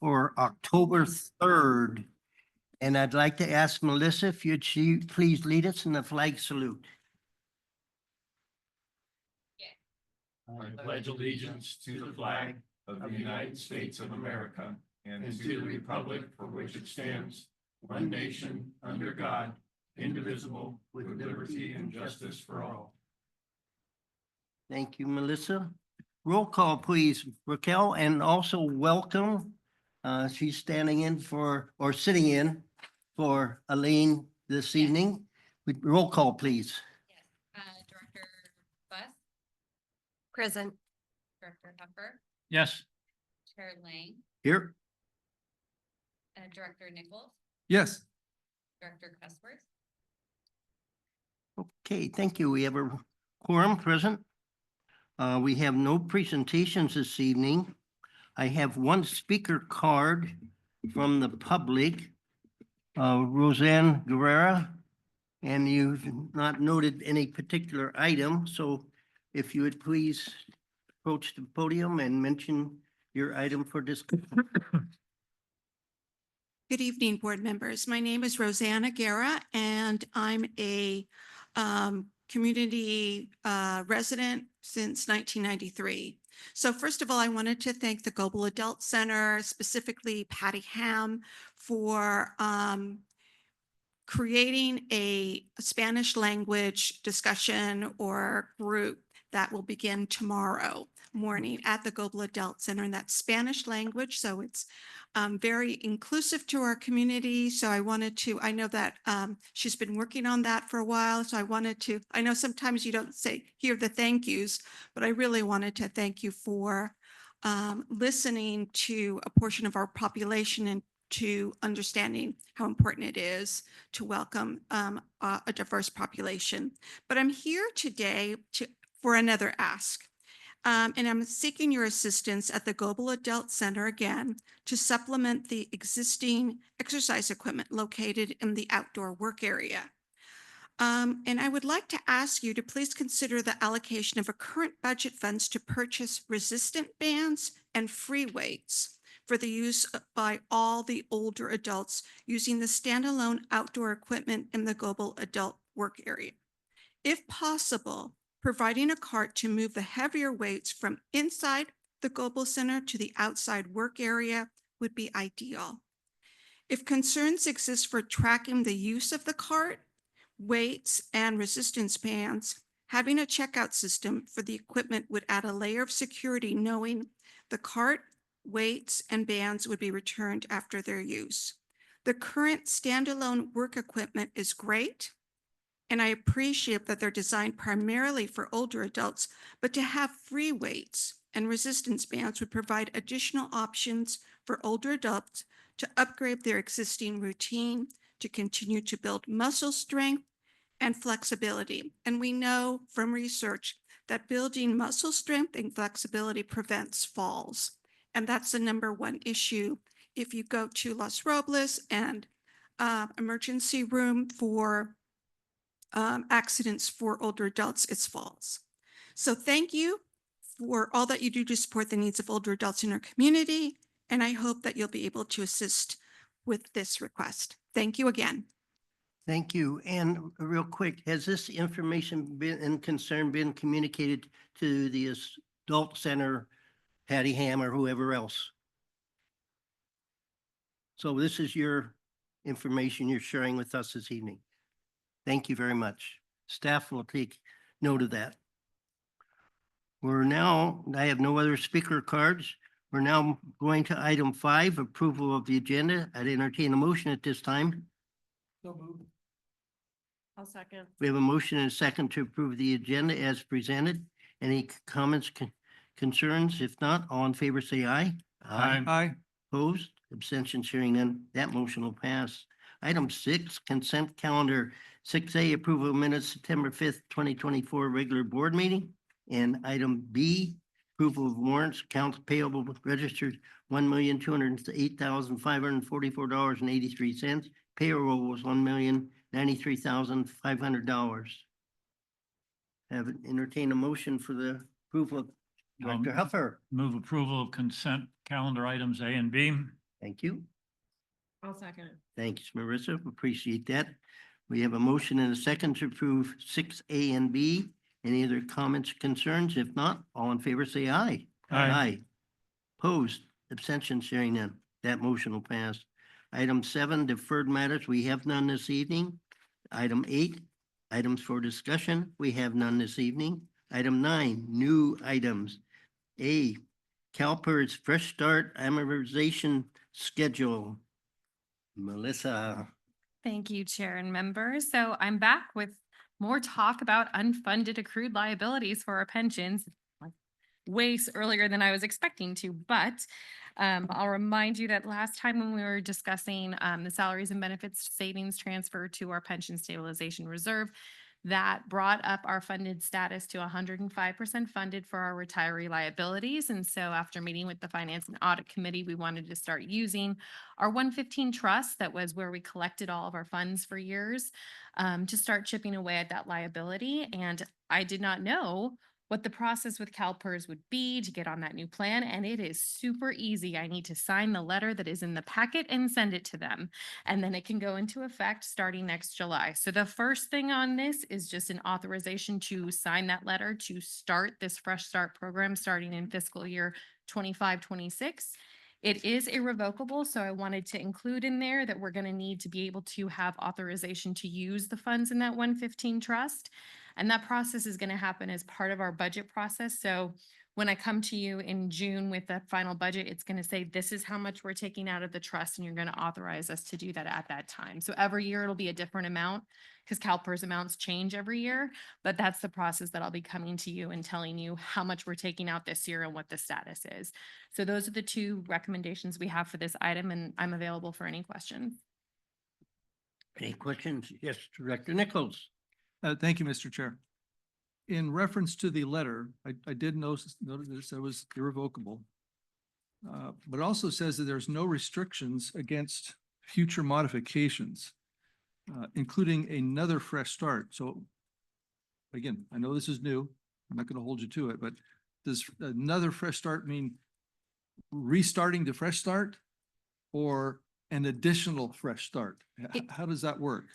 for October 3rd. And I'd like to ask Melissa if you'd please lead us in the flag salute. I pledge allegiance to the flag of the United States of America and to the republic for which it stands, one nation, under God, indivisible, with liberty and justice for all. Thank you, Melissa. Roll call, please, Raquel, and also welcome. She's standing in for, or sitting in for Elaine this evening. Roll call, please. Yes, Director Buss, Present. Director Huffer, Yes. Chair Lang, Here. Director Nichols, Yes. Director Cuthbert. Okay, thank you. We have a quorum present. We have no presentations this evening. I have one speaker card from the public, Roseanne Guerrera, and you've not noted any particular item. So if you would please approach the podium and mention your item for discussion. Good evening, board members. My name is Rosanna Guerra, and I'm a community resident since 1993. So first of all, I wanted to thank the Global Adult Center, specifically Patty Ham, for creating a Spanish language discussion or group that will begin tomorrow morning at the Global Adult Center, and that's Spanish language. So it's very inclusive to our community. So I wanted to, I know that she's been working on that for a while. So I wanted to, I know sometimes you don't hear the thank yous, but I really wanted to thank you for listening to a portion of our population and to understanding how important it is to welcome a diverse population. But I'm here today for another ask. And I'm seeking your assistance at the Global Adult Center again to supplement the existing exercise equipment located in the outdoor work area. And I would like to ask you to please consider the allocation of a current budget funds to purchase resistant bands and free weights for the use by all the older adults using the standalone outdoor equipment in the Global Adult work area. If possible, providing a cart to move the heavier weights from inside the Global Center to the outside work area would be ideal. If concerns exist for tracking the use of the cart, weights, and resistance bands, having a checkout system for the equipment would add a layer of security, knowing the cart, weights, and bands would be returned after their use. The current standalone work equipment is great, and I appreciate that they're designed primarily for older adults, but to have free weights and resistance bands would provide additional options for older adults to upgrade their existing routine, to continue to build muscle strength and flexibility. And we know from research that building muscle strength and flexibility prevents falls. And that's the number one issue. If you go to Los Robles and emergency room for accidents for older adults, it's falls. So thank you for all that you do to support the needs of older adults in our community. And I hope that you'll be able to assist with this request. Thank you again. Thank you. And real quick, has this information and concern been communicated to the Adult Center, Patty Ham, or whoever else? So this is your information you're sharing with us this evening. Thank you very much. Staff will take note of that. I have no other speaker cards. We're now going to item 5, approval of the agenda. I'd entertain a motion at this time. I'll second. We have a motion and a second to approve the agenda as presented. Any comments, concerns? If not, all in favor say aye. Aye. Opposed, abstentions, hearing none, that motion will pass. Item 6, consent calendar. 6A, approval of minutes, September 5th, 2024, regular board meeting. And item B, approval of warrants, accounts payable registered $1,208,544.83. Payroll was $1,093,500. Have entertained a motion for the approval of Director Huffer. Move approval of consent calendar items A and B. Thank you. I'll second it. Thanks, Marissa. Appreciate that. We have a motion and a second to approve 6A and B. Any other comments, concerns? If not, all in favor, say aye. Aye. Opposed, abstentions, hearing none. That motion will pass. Item 7, deferred matters. We have none this evening. Item 8, items for discussion. We have none this evening. Item 9, new items. A, CalPERS Fresh Start Amortization Schedule. Melissa. Thank you, Chair and members. So I'm back with more talk about unfunded accrued liabilities for our pensions. Like, earlier than I was expecting to, but I'll remind you that last time when we were discussing the salaries and benefits savings transfer to our pension stabilization reserve, that brought up our funded status to 105% funded for our retiree liabilities. And so after meeting with the Finance and Audit Committee, we wanted to start using our 115 trust, that was where we collected all of our funds for years, to start chipping away at that liability. And I did not know what the process with CalPERS would be to get on that new plan. And it is super easy. I need to sign the letter that is in the packet and send it to them. And then it can go into effect starting next July. So the first thing on this is just an authorization to sign that letter to start this Fresh Start program starting in fiscal year 25-26. It is irrevocable, so I wanted to include in there that we're going to need to be able to have authorization to use the funds in that 115 trust. And that process is going to happen as part of our budget process. So when I come to you in June with that final budget, it's going to say, this is how much we're taking out of the trust, and you're going to authorize us to do that at that time. So every year it'll be a different amount because CalPERS amounts change every year, but that's the process that I'll be coming to you and telling you how much we're taking out this year and what the status is. So those are the two recommendations we have for this item, and I'm available for any questions. Any questions? Yes, Director Nichols. Thank you, Mr. Chair. In reference to the letter, I did notice that it was irrevocable. But it also says that there's no restrictions against future modifications, including another fresh start. So again, I know this is new. I'm not going to hold you to it, but does another fresh start mean restarting the fresh start or an additional fresh start? How does that work?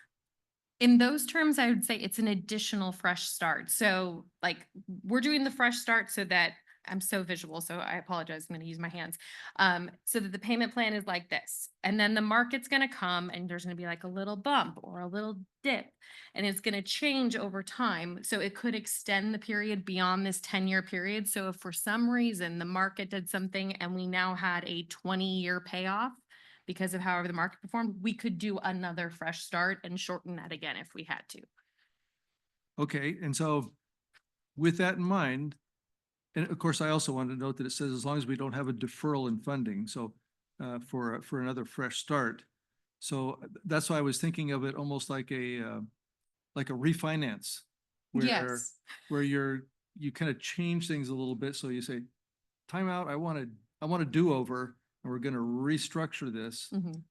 In those terms, I would say it's an additional fresh start. So like we're doing the fresh start so that I'm so visual, so I apologize. I'm going to use my hands. So that the payment plan is like this. And then the market's going to come and there's going to be like a little bump or a little dip, and it's going to change over time. So it could extend the period beyond this 10-year period. So if for some reason the market did something and we now had a 20-year payoff, because of however the market performed, we could do another fresh start and shorten that again if we had to. Okay, and so with that in mind, and of course, I also wanted to note that it says as long as we don't have a deferral in funding, so for another fresh start. So that's why I was thinking of it almost like a refinance. Yes. Where you kind of change things a little bit. So you say, time out, I want a do-over, and we're going to restructure this. Mhm.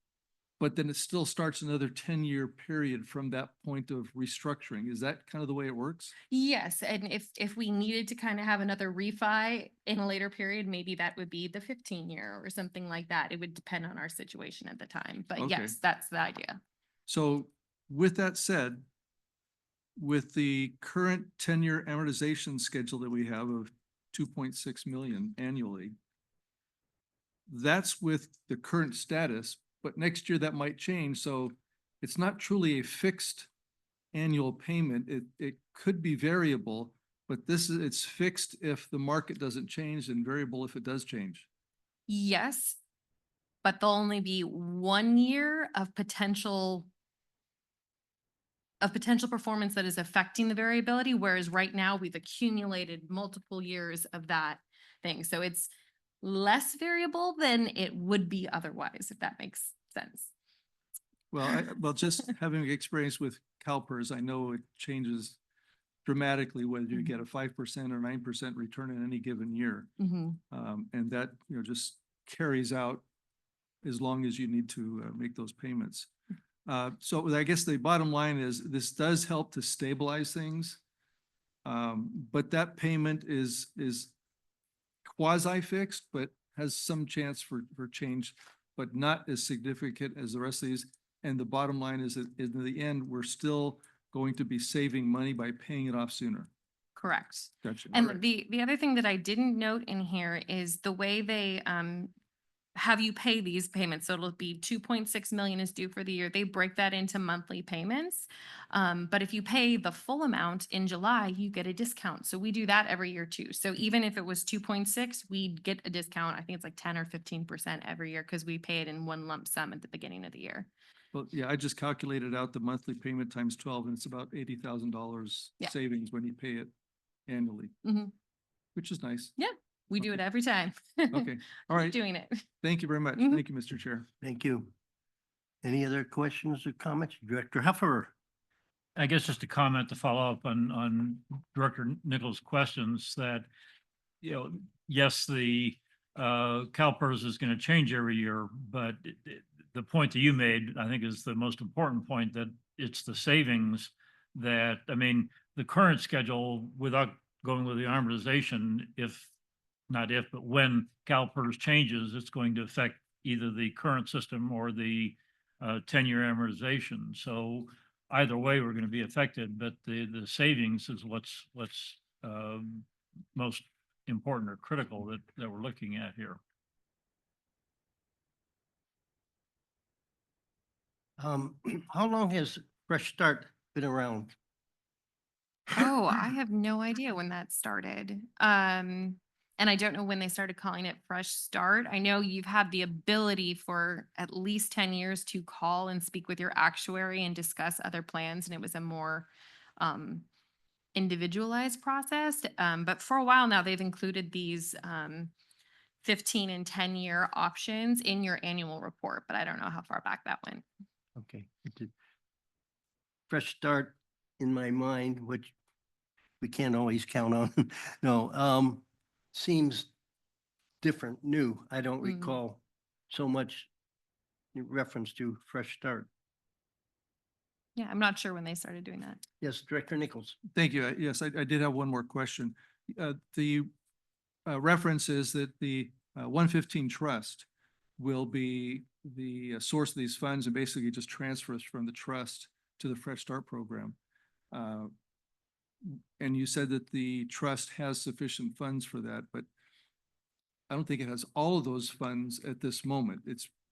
But then it still starts another 10-year period from that point of restructuring. Is that kind of the way it works? Yes, and if we needed to kind of have another refi in a later period, maybe that would be the 15-year or something like that. It would depend on our situation at the time. But Okay. yes, that's the idea. So with that said, with the current 10-year amortization schedule that we have of 2.6 million annually, that's with the current status, but next year that might change. So it's not truly a fixed annual payment. It could be variable, but it's fixed if the market doesn't change and variable if it does change. Yes, but there'll only be 1 year of potential performance that is affecting the variability, whereas right now we've accumulated multiple years of that thing. So it's less variable than it would be otherwise, if that makes sense. Well, just having experience with CalPERS, I know it changes dramatically whether you get a 5% or 9% return in any given year. Mhm. And that, just carries out as long as you need to make those payments. So I guess the bottom line is this does help to stabilize things. But that payment is quasi-fixed, but has some chance for change but not as significant as the rest of these. And the bottom line is that in the end, we're still going to be saving money by paying it off sooner. Correct. Gotcha. And the other thing that I didn't note in here is the way they have you pay these payments. So it'll be 2.6 million is due for the year. They break that into monthly payments. But if you pay the full amount in July, you get a discount. So we do that every year too. So even if it was 2.6, we'd get a discount. I think it's like 10 or 15% every year because we pay it in one lump sum at the beginning of the year. Well, yeah, I just calculated out the monthly payment times 12 and it's about $80,000 Yeah. savings when you pay it annually, Mhm. which is nice. Yeah, we do it every time. Okay, all right. Doing it. Thank you very much. Mhm. Thank you, Mr. Chair. Thank you. Any other questions or comments? Director Huffer? I guess just a comment to follow up on Director Nichols' questions that, yes, the CalPERS is going to change every year, but the point that you made, I think, is the most important point, that it's the savings that, I mean, the current schedule, without going with the amortization, but when CalPERS changes, it's going to affect either the current system or the 10-year amortization. So either way, we're going to be affected, but the savings is what's most important or critical that we're looking at here. How long has Fresh Start been around? Oh, I have no idea when that started. And I don't know when they started calling it Fresh Start. I know you've had the ability for at least 10 years to call and speak with your actuary and discuss other plans, and it was a more individualized process. But for a while now, they've included these 15 and 10-year options in your annual report, but I don't know how far back that went. Okay. Fresh Start in my mind, which we can't always count on. No, seems different, new. I don't Mm. recall so much in reference to Fresh Start. Yeah, I'm not sure when they started doing that. Yes, Director Nichols. Thank you. Yes, I did have one more question. The reference is that the 115 trust will be the source of these funds and basically just transfers from the trust to the Fresh Start program. And you said that the trust has sufficient funds for that, but I don't think it has all of those funds at this moment.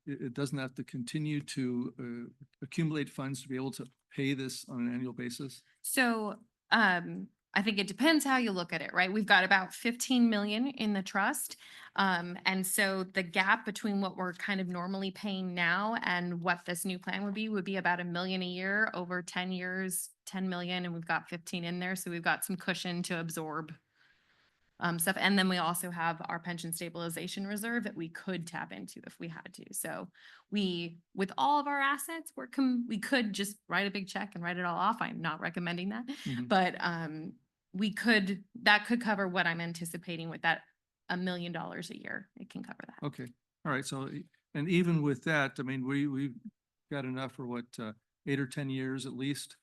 It doesn't have to continue to accumulate funds to be able to pay this on an annual basis. So I think it depends how you look at it, right? We've got about 15 million in the trust. And so the gap between what we're kind of normally paying now and what this new plan would be about $1 million a year over 10 years, 10 million, and we've got 15 in there. So we've got some cushion to absorb stuff. And then we also have our pension stabilization reserve that we could tap into if we had to. So with all of our assets, we could just write a big check and write it all off. I'm not recommending that, Mhm. but that could cover what I'm anticipating with that $1 million a year. It can cover that. Okay, all right, so, and even with that, I mean, we've got enough for what, 8 or 10 years at least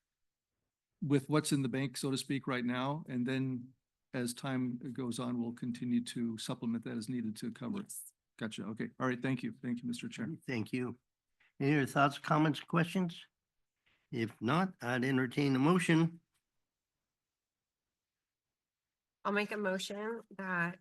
with what's in the bank, so to speak, right now, and then as time goes on, we'll continue to supplement that as needed to cover it. Yes. Gotcha, okay, all right, thank you, Mr. Chair. Thank you. Any other thoughts, comments, questions? If not, I'd entertain a motion. I'll make a motion that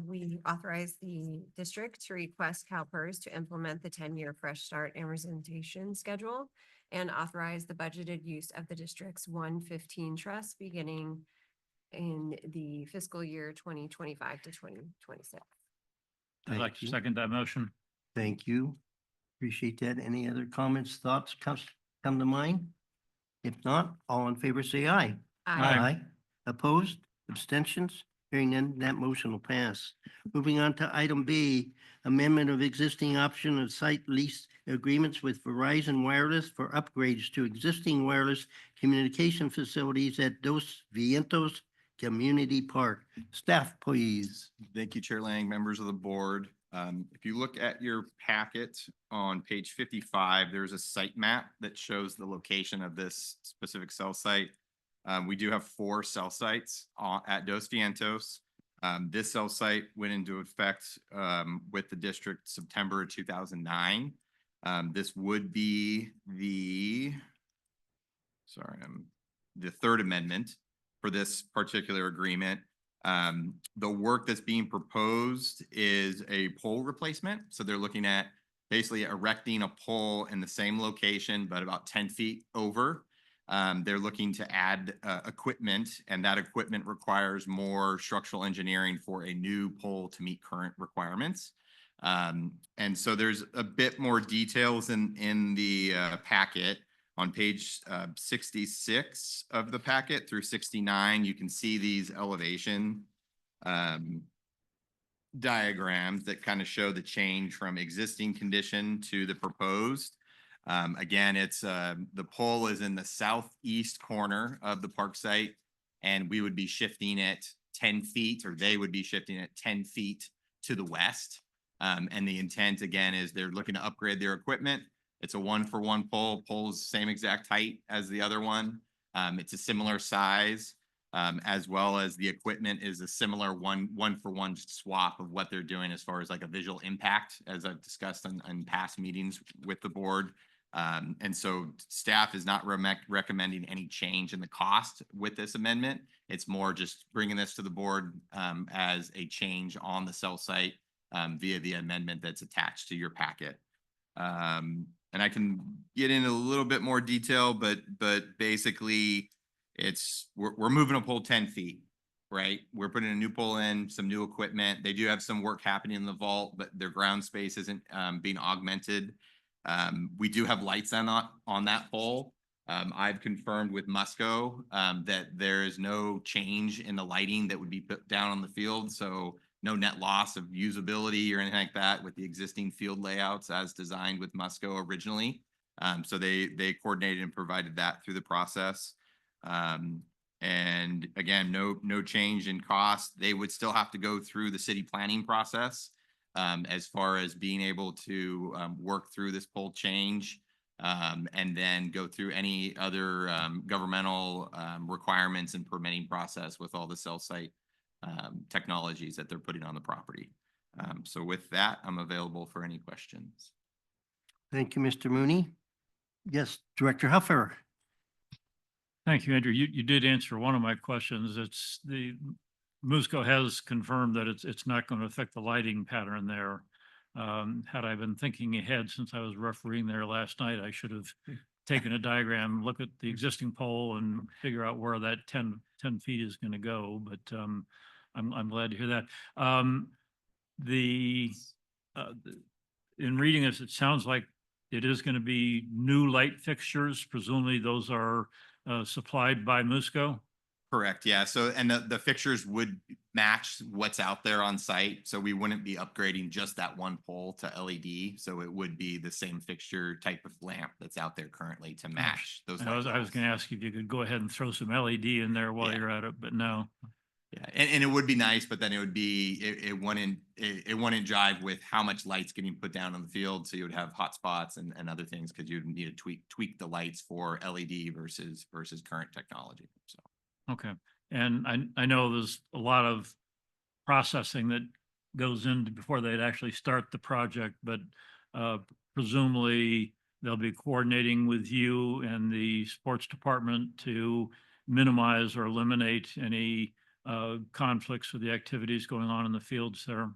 we authorize the district to request CalPERS to implement the 10-year Fresh Start amortization schedule and authorize the budgeted use of the district's 115 trust beginning in the fiscal year 2025 to 2026. I'd like Thank to you. second that motion. Thank you. Appreciate that. Any other comments, thoughts come to mind? If not, all in favor, say aye. Aye. Opposed, abstentions? Hearing none, that motion will pass. Moving on to item B, amendment of existing option of site lease agreements with Verizon Wireless for upgrades to existing wireless communication facilities at Dos Vientos Community Park. Staff, please. Thank you, Chair Lang, members of the board. If you look at your packet on page 55, there's a site map that shows the location of this specific cell site. We do have 4 cell sites at Dos Vientos. This cell site went into effect with the district September 2009. This would be the third amendment for this particular agreement. The work that's being proposed is a pole replacement. So they're looking at basically erecting a pole in the same location, but about 10 feet over. They're looking to add equipment, and that equipment requires more structural engineering for a new pole to meet current requirements. And so there's a bit more details in the packet. On page 66 of the packet through 69, you can see these elevation diagrams that kind of show the change from existing condition to the proposed. Again, it's the pole is in the southeast corner of the park site, and we would be shifting it 10 feet, or they would be shifting it 10 feet to the west. And the intent, again, is they're looking to upgrade their equipment. It's a 1-for-1 pole. Pole is the same exact height as the other one. It's a similar size, as well as the equipment is a similar one-for-one swap of what they're doing as far as like a visual impact, as I've discussed in past meetings with the board. And so staff is not recommending any change in the cost with this amendment. It's more just bringing this to the board as a change on the cell site via the amendment that's attached to your packet. And I can get into a little bit more detail, but basically we're moving a pole 10 feet, right? We're putting a new pole in, some new equipment. They do have some work happening in the vault, but their ground space isn't being augmented. We do have lights on that pole. I've confirmed with Musco that there is no change in the lighting that would be put down on the field. So no net loss of usability or anything like that with the existing field layouts as designed with Musco originally. So they coordinated and provided that through the process. And again, no change in cost. They would still have to go through the city planning process as far as being able to work through this pole change and then go through any other governmental requirements and permitting process with all the cell site technologies that they're putting on the property. So with that, I'm available for any questions. Thank you, Mr. Mooney. Yes, Director Huffer. Thank you, Andrew. You did answer one of my questions. It's the Musco has confirmed that it's not going to affect the lighting pattern there. Had I been thinking ahead since I was refereeing there last night, I should have taken a diagram, look at the existing pole and figure out where that 10 feet is going to go. But I'm glad to hear that. In reading this, it sounds like it is going to be new light fixtures. Presumably those are supplied by Musco. Correct. Yeah. So, and the fixtures would match what's out there on site. So we wouldn't be upgrading just that one pole to LED. So it would be the same fixture type of lamp that's out there currently to match those. I was going to ask if you could go ahead and throw some LED in there while you're at it, but no. Yeah, and it would be nice, but then it would be it wouldn't jive with how much light's getting put down on the field. So you would have hot spots and other things because you'd need to tweak the lights for LED versus current technology. So okay, and I know there's a lot of processing that goes into before they'd actually start the project, but presumably they'll be coordinating with you and the sports department to minimize or eliminate any conflicts with the activities going on in the fields there.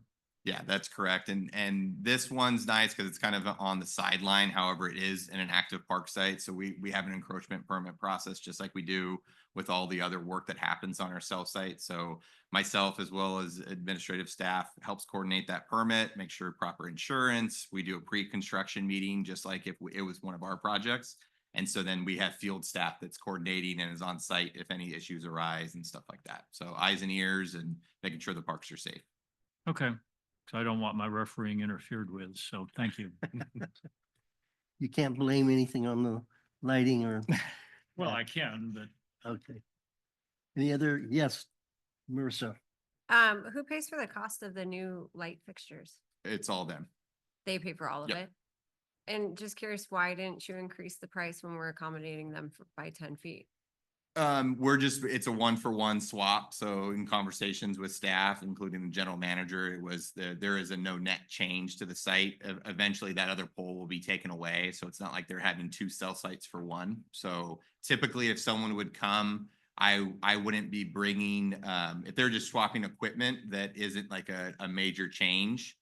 Yeah, that's correct. And this one's nice because it's kind of on the sideline. However, it is in an active park site. So we have an encroachment permit process, just like we do with all the other work that happens on our cell site. So myself, as well as administrative staff, helps coordinate that permit, make sure proper insurance. We do a pre-construction meeting, just like if it was one of our projects. And so then we have field staff that's coordinating and is on site if any issues arise and stuff like that. So eyes and ears and making sure the parks are safe. Okay. So I don't want my refereeing interfered with. So thank you. You can't blame anything on the lighting or, Well, I can, but okay. Any other? Yes, Marissa. Who pays for the cost of the new light fixtures? It's all them. They pay for all of Yep. it? And just curious, why didn't you increase the price when we're accommodating them by 10 feet? It's a 1-for-1 swap. So in conversations with staff, including the general manager, there is a no net change to the site. Eventually that other pole will be taken away. So it's not like they're having 2 cell sites for one. So typically if someone would come, I wouldn't be bringing, if they're just swapping equipment that isn't like a major change,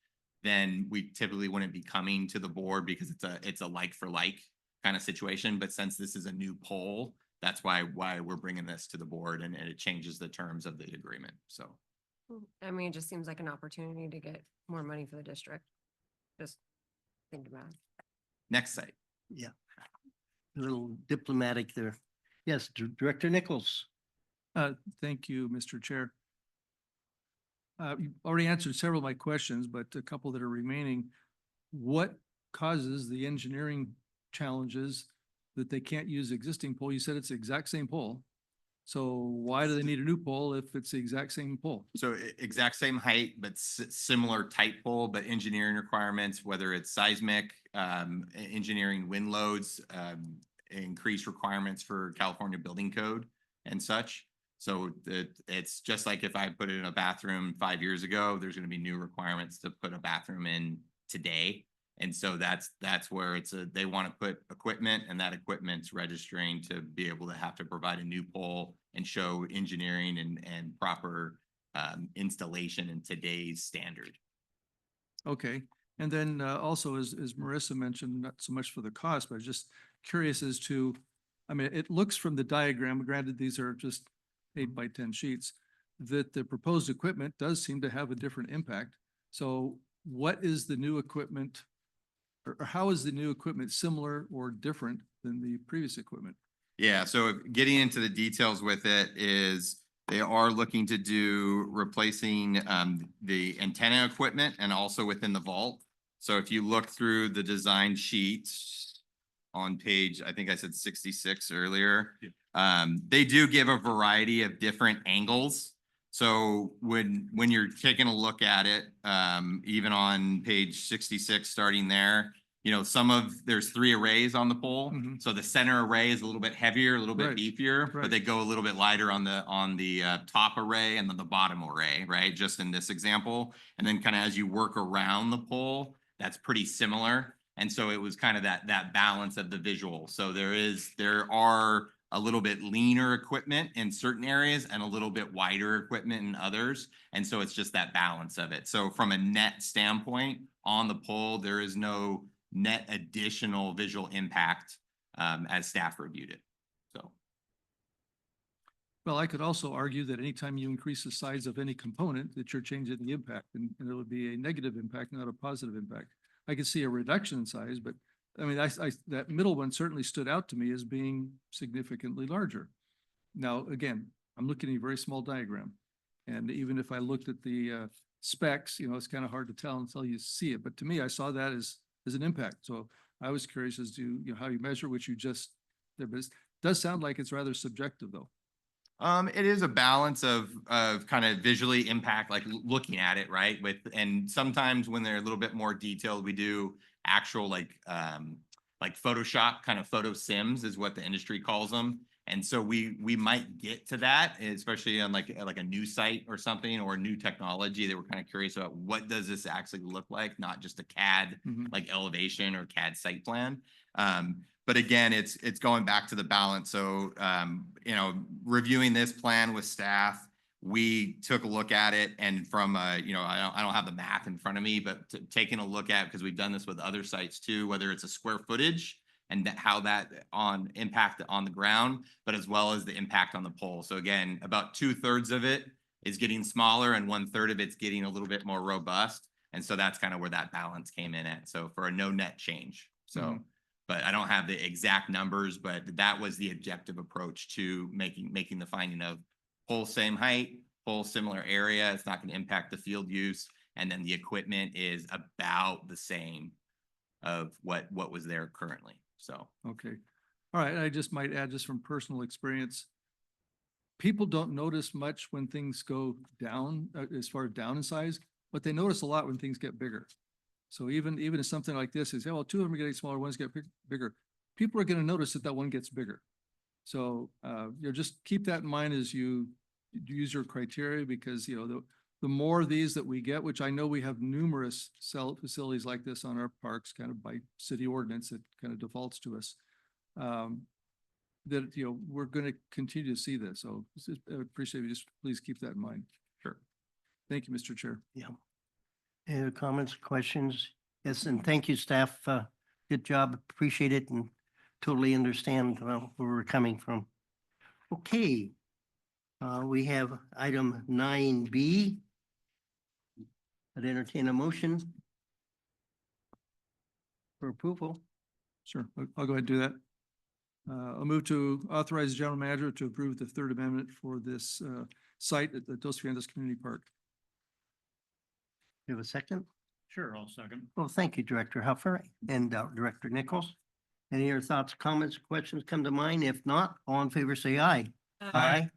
then we typically wouldn't be coming to the board because it's a like for like kind of situation. But since this is a new pole, that's why we're bringing this to the board, and it changes the terms of the agreement. So I mean, it just seems like an opportunity to get more money for the district. Just think about it. next site. Yeah. A little diplomatic there. Yes, Director Nichols. Thank you, Mr. Chair. You already answered several of my questions, but a couple that are remaining. What causes the engineering challenges that they can't use existing pole? You said it's the exact same pole. So why do they need a new pole if it's the exact same pole? So exact same height, but similar type pole, but engineering requirements, whether it's seismic, engineering wind loads, increased requirements for California building code and such. So it's just like if I put it in a bathroom 5 years ago, there's going to be new requirements to put a bathroom in today. And so that's where they want to put equipment, and that equipment's registering to be able to have to provide a new pole and show engineering and proper installation in today's standard. Okay. And then also, as Marissa mentioned, not so much for the cost, but just curious as to, I mean, it looks from the diagram, granted these are just 8x10 sheets, that the proposed equipment does seem to have a different impact. So what is the new equipment, or how is the new equipment similar or different than the previous equipment? Yeah, so getting into the details with it is they are looking to do replacing the antenna equipment and also within the vault. So if you look through the design sheets on page, I think I said 66 earlier, they do give a variety of different angles. So when you're taking a look at it, even on page 66, starting there, you know, there's 3 arrays on the pole. Mhm. So the center array is a little bit heavier, a little bit Right, beefier, right. but they go a little bit lighter on the top array and then the bottom array, right? Just in this example. And then kind of as you work around the pole, that's pretty similar. And so it was kind of that balance of the visual. So there are a little bit leaner equipment in certain areas and a little bit wider equipment in others. And so it's just that balance of it. So from a net standpoint on the pole, there is no net additional visual impact as staff reviewed it. So. Well, I could also argue that anytime you increase the size of any component, that you're changing the impact, and it would be a negative impact, not a positive impact. I could see a reduction in size, but I mean, that middle one certainly stood out to me as being significantly larger. Now, again, I'm looking at a very small diagram. And even if I looked at the specs, you know, it's kind of hard to tell until you see it. But to me, I saw that as an impact. So I was curious as to, you know, how you measure, which you just, but it does sound like it's rather subjective though. It is a balance of kind of visually impact, like looking at it, right? And sometimes when they're a little bit more detailed, we do actual like Photoshop kind of photo sims is what the industry calls them. And so we might get to that, especially on like a new site or something or new technology that we're kind of curious about what does this actually look like, not just a CAD like elevation or CAD site plan. But again, it's going back to the balance. So, you know, reviewing this plan with staff, we took a look at it, and from you know, I don't have the math in front of me, but taking a look at, because we've done this with other sites too, whether it's a square footage and how that impact on the ground, but as well as the impact on the pole. So again, about 2/3 of it is getting smaller and 1/3 of it's getting a little bit more robust. And so that's kind of where that balance came in at. So for a no net change. So. But I don't have the exact numbers, but that was the objective approach to making the finding of pole same height, pole similar area. It's not going to impact the field use. And then the equipment is about the same of what was there currently. So. Okay. All right. I just might add, just from personal experience, people don't notice much when things go down, as far as down in size, but they notice a lot when things get bigger. So even if something like this is, well, 2 of them are getting smaller, one's getting bigger, people are going to notice that one gets bigger. So, just keep that in mind as you use your criteria, because, the more of these that we get, which I know we have numerous facilities like this on our parks, kind of by city ordinance, it kind of defaults to us. That, we're going to continue to see this. So I appreciate you. Just please keep that in mind. Sure. Thank you, Mr. Chair. Yeah. Any other comments, questions? Yes, and thank you, staff. Good job. Appreciate it and totally understand where we're coming from. Okay. We have item 9B. I'd entertain a motion for approval. Sure. I'll go ahead and do that. I'll move to authorize the general manager to approve the third amendment for this site at the Dos Fernandez Community Park. You have a second? Sure, I'll second. Well, thank you, Director Huffer and Director Nichols. Any other thoughts, comments, questions come to mind? If not, all in favor, say aye. Aye.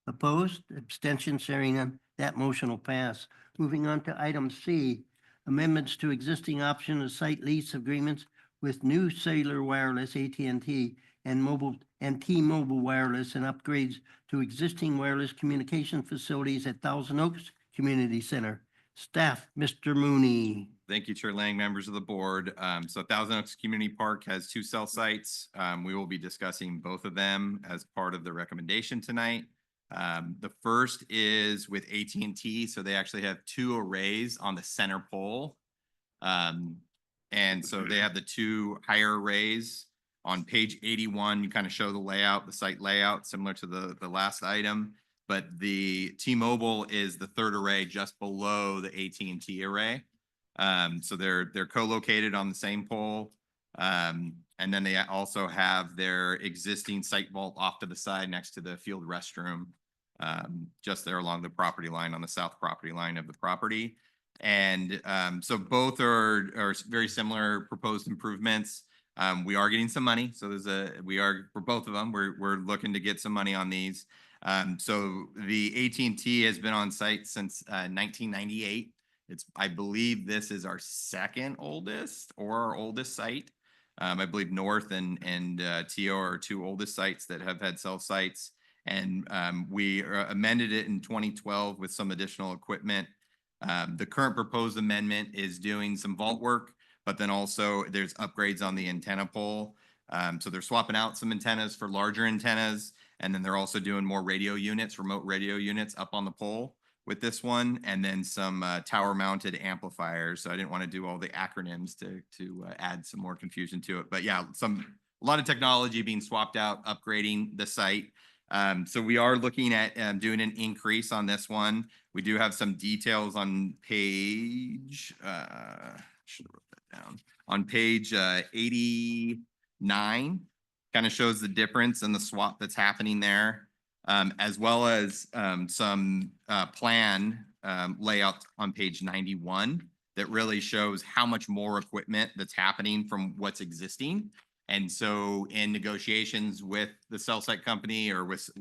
Opposed, abstention, hearing none, that motion will pass. Moving on to item C, amendments to existing option of site lease agreements with new cellular wireless AT&T and T-Mobile wireless and upgrades to existing wireless communication facilities at Thousand Oaks Community Center. Staff, Mr. Mooney. Thank you, Chair Lang, members of the board. So Thousand Oaks Community Park has 2 cell sites. We will be discussing both of them as part of the recommendation tonight. The first is with AT&T. So they actually have 2 arrays on the center pole. And so they have the 2 higher arrays. On page 81, you kind of show the layout, the site layout, similar to the last item. But the T-Mobile is the 3rd array just below the AT&T array. So they're co-located on the same pole. And then they also have their existing site vault off to the side next to the field restroom, just there along the property line on the south property line of the property. And so both are very similar proposed improvements. We are getting some money. So for both of them, we're looking to get some money on these. So the AT&T has been on site since 1998. I believe this is our 2nd oldest or our oldest site. I believe North and TO are 2 oldest sites that have had cell sites. And we amended it in 2012 with some additional equipment. The current proposed amendment is doing some vault work, but then also there's upgrades on the antenna pole. So they're swapping out some antennas for larger antennas. And then they're also doing more radio units, remote radio units up on the pole with this one. And then some tower mounted amplifiers. So I didn't want to do all the acronyms to add some more confusion to it. But yeah, a lot of technology being swapped out, upgrading the site. So we are looking at doing an increase on this one. We do have some details on page, should have wrote that down, on page 89, kind of shows the difference in the swap that's happening there, as well as some plan layout on page 91 that really shows how much more equipment that's happening from what's existing. And so in negotiations with the cell site company or with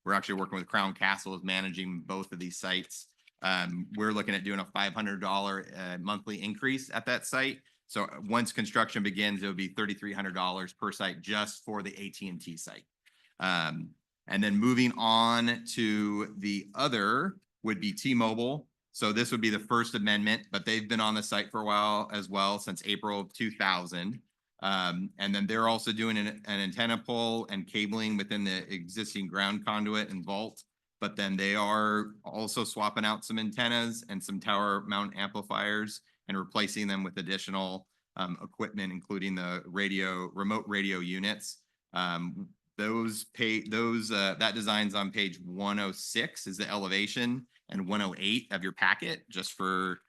we're actually working with Crown Castle is managing both of these sites. We're looking at doing a $500 monthly increase at that site. So once construction begins, it'll be $3,300 per site just for the AT&T site. And then moving on to the other would be T-Mobile. So this would be the first amendment, but they've been on the site for a while as well, since April of 2000. And then they're also doing an antenna pole and cabling within the existing ground conduit and vault. But then they are also swapping out some antennas and some tower mount amplifiers and replacing them with additional equipment, including the remote radio units. That design's on page 106 is the elevation, and 108 of your packet, just for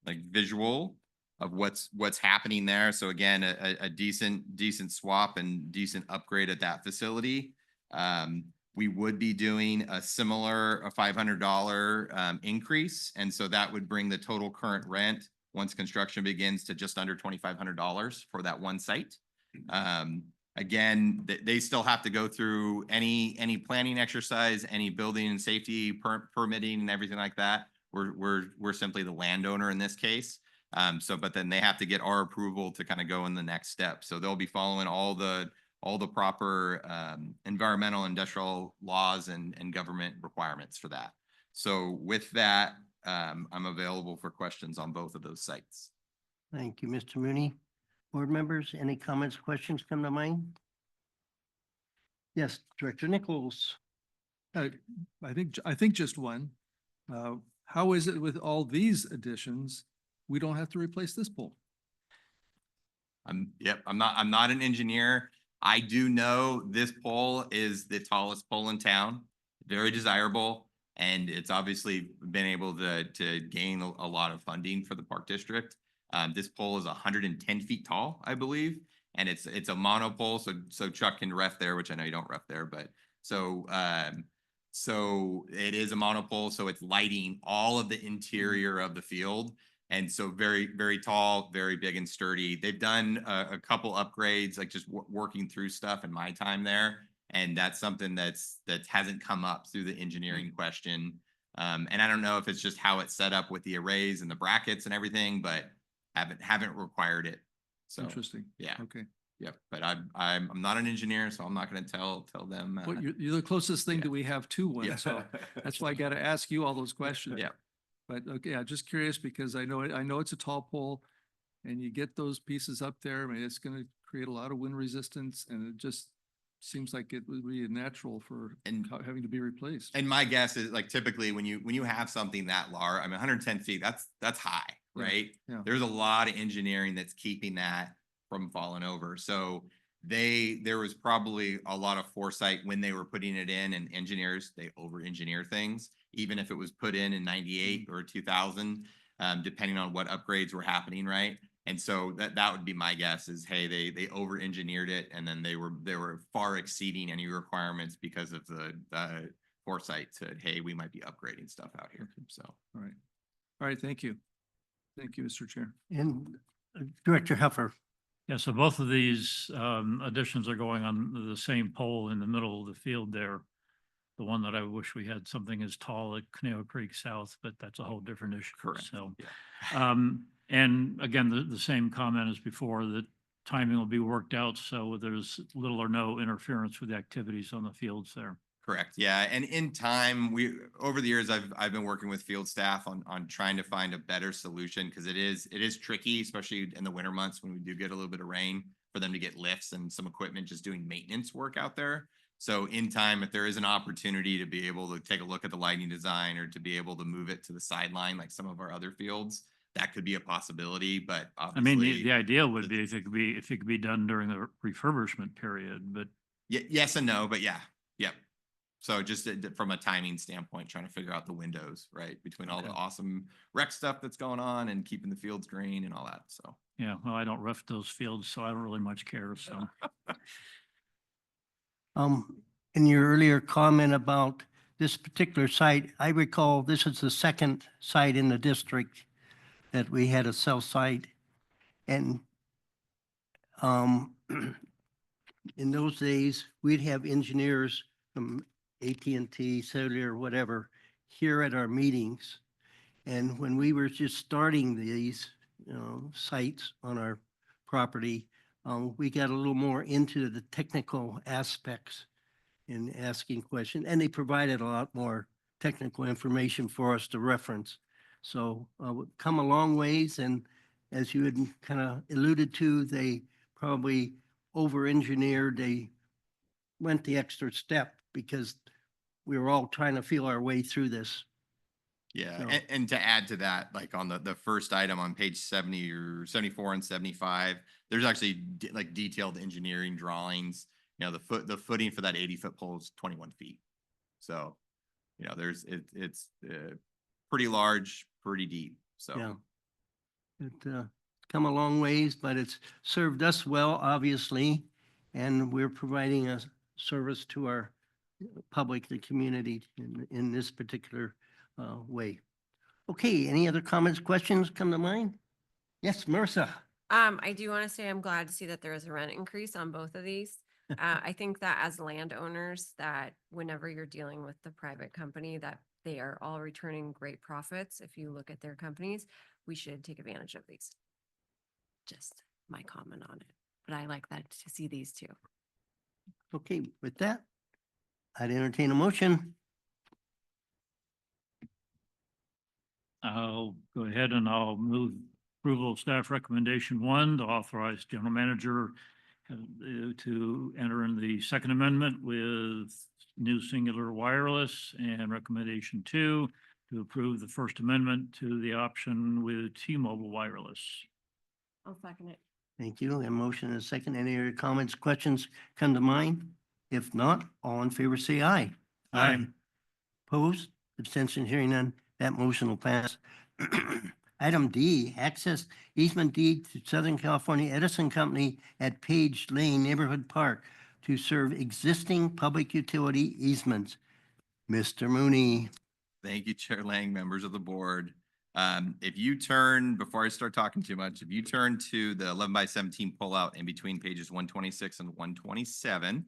like visual of what's happening there. So again, a decent swap and decent upgrade at that facility. We would be doing a $500 increase. And so that would bring the total current rent once construction begins to just under $2,500 for that one site. Again, they still have to go through any planning exercise, any building and safety permitting and everything like that. We're simply the landowner in this case. But then they have to get our approval to kind of go in the next step. So they'll be following all the all the proper environmental, industrial laws and government requirements for that. So with that, I'm available for questions on both of those sites. Thank you, Mr. Mooney. Board members, any comments, questions come to mind? Yes, Director Nichols. I think just one. How is it with all these additions? We don't have to replace this pole. I'm not an engineer. I do know this pole is the tallest pole in town, very desirable. And it's obviously been able to gain a lot of funding for the park district. This pole is 110 feet tall, I believe. And it's a monopole, so Chuck can ref there, which I know you don't ref there, but so it is a monopole, so it's lighting all of the interior of the field. And so very, very tall, very big and sturdy. They've done a couple upgrades, like just working through stuff in my time there. And that's something that hasn't come up through the engineering question. And I don't know if it's just how it's set up with the arrays and the brackets and everything, but haven't required it. So Interesting. yeah. Okay. Yep. But I'm not an engineer, so I'm not going to tell them. Well, you're the closest thing yeah. that we have to one, Yeah. so that's why I got to ask you all those questions. Yeah. But okay, I'm just curious because I know it's a tall pole and you get those pieces up there. I mean, it's going to create a lot of wind resistance and it just seems like it would be natural for having to be replaced. And my guess is like typically when you have something that large, I mean, 110 feet, that's high, right? Yeah. There's a lot of engineering that's keeping that from falling over. So there was probably a lot of foresight when they were putting it in, and engineers, they over-engineer things, even if it was put in 98 or 2000, depending on what upgrades were happening, right? And so that would be my guess is, hey, they over-engineered it, and then they were far exceeding any requirements because of the foresight said, hey, we might be upgrading stuff out here. So All right. Thank you. Thank you, Mr. Chair. And Director Heffer. Yeah, so both of these additions are going on the same pole in the middle of the field there. The one that I wish we had something as tall at Conejo Creek South, but that's a whole different issue. correct. So, Yeah. and again, the same comment as before, that timing will be worked out, so there's little or no interference with the activities on the fields there. Correct. Yeah. And in time, over the years, I've been working with field staff on trying to find a better solution because it is tricky, especially in the winter months when we do get a little bit of rain, for them to get lifts and some equipment just doing maintenance work out there. So in time, if there is an opportunity to be able to take a look at the lighting design or to be able to move it to the sideline, like some of our other fields, that could be a possibility. But I mean, obviously, the idea would be if it could be done during the refurbishment period, but yes and no, but yeah. Yep. So just from a timing standpoint, trying to figure out the windows, right, between all the awesome rec stuff that's going on and keeping the fields green and all that. So yeah, well, I don't ref those fields, so I don't really much care. So In your earlier comment about this particular site, I recall this is the second site in the district that we had a cell site. And in those days, we'd have engineers from AT&T, cellular, whatever, here at our meetings. And when we were just starting these, sites on our property, we got a little more into the technical aspects in asking questions, and they provided a lot more technical information for us to reference. So we've come a long ways, and as you had kind of alluded to, they probably over-engineered, they went the extra step because we were all trying to feel our way through this. yeah, So- and to add to that, like on the first item on page 70 or 74 and 75, there's actually like detailed engineering drawings. You know, the footing for that 80-foot pole is 21 feet. So, you know, it's pretty large, pretty deep. So Yeah. It's come a long ways, but it's served us well, obviously, and we're providing a service to our public, the community in this particular way. Okay, any other comments, questions come to mind? Yes, Marissa. I do want to say I'm glad to see that there is a rent increase on both of these. I think that as landowners, that whenever you're dealing with the private company, that they are all returning great profits. If you look at their companies, we should take advantage of these. Just my comment on it, but I like that to see these too. Okay, with that, I'd entertain a motion. I'll go ahead and I'll move approval of staff recommendation one to authorize general manager to enter in the second amendment with new singular wireless, and recommendation two to approve the first amendment to the option with T-Mobile wireless. I'll second it. Thank you. A motion and a second. Any other comments, questions come to mind? If not, all in favor say aye. Aye. Opposed, abstention, hearing none, that motion will pass. Item D, access easement deed to Southern California Edison Company at Page Lane Neighborhood Park to serve existing public utility easements. Mr. Mooney. Thank you, Chair Lang, members of the board. If you turn, before I start talking too much, if you turn to the 11x17 pullout in between pages 126 and 127,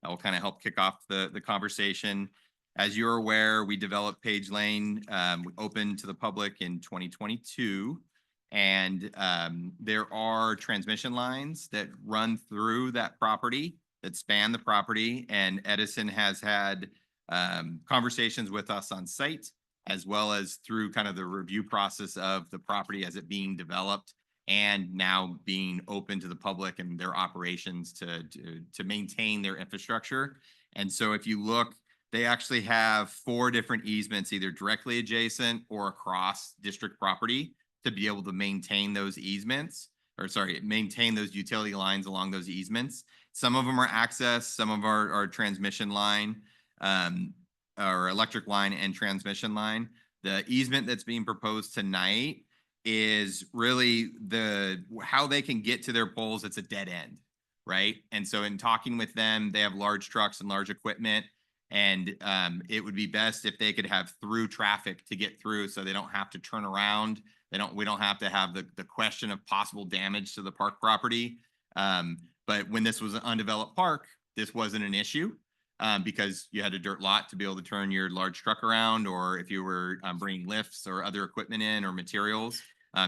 that will kind of help kick off the conversation. As you're aware, we developed Page Lane, open to the public in 2022. And there are transmission lines that run through that property, that span the property. And Edison has had conversations with us on site, as well as through kind of the review process of the property as it being developed and now being open to the public and their operations to maintain their infrastructure. And so if you look, they actually have 4 different easements, either directly adjacent or across district property, to be able to maintain those easements, or sorry, maintain those utility lines along those easements. Some of them are access, some of our transmission line, or electric line and transmission line. The easement that's being proposed tonight is really how they can get to their poles. It's a dead end, right? And so in talking with them, they have large trucks and large equipment, and it would be best if they could have through traffic to get through, so they don't have to turn around. We don't have to have the question of possible damage to the park property. But when this was an undeveloped park, this wasn't an issue. Because you had a dirt lot to be able to turn your large truck around, or if you were bringing lifts or other equipment in or materials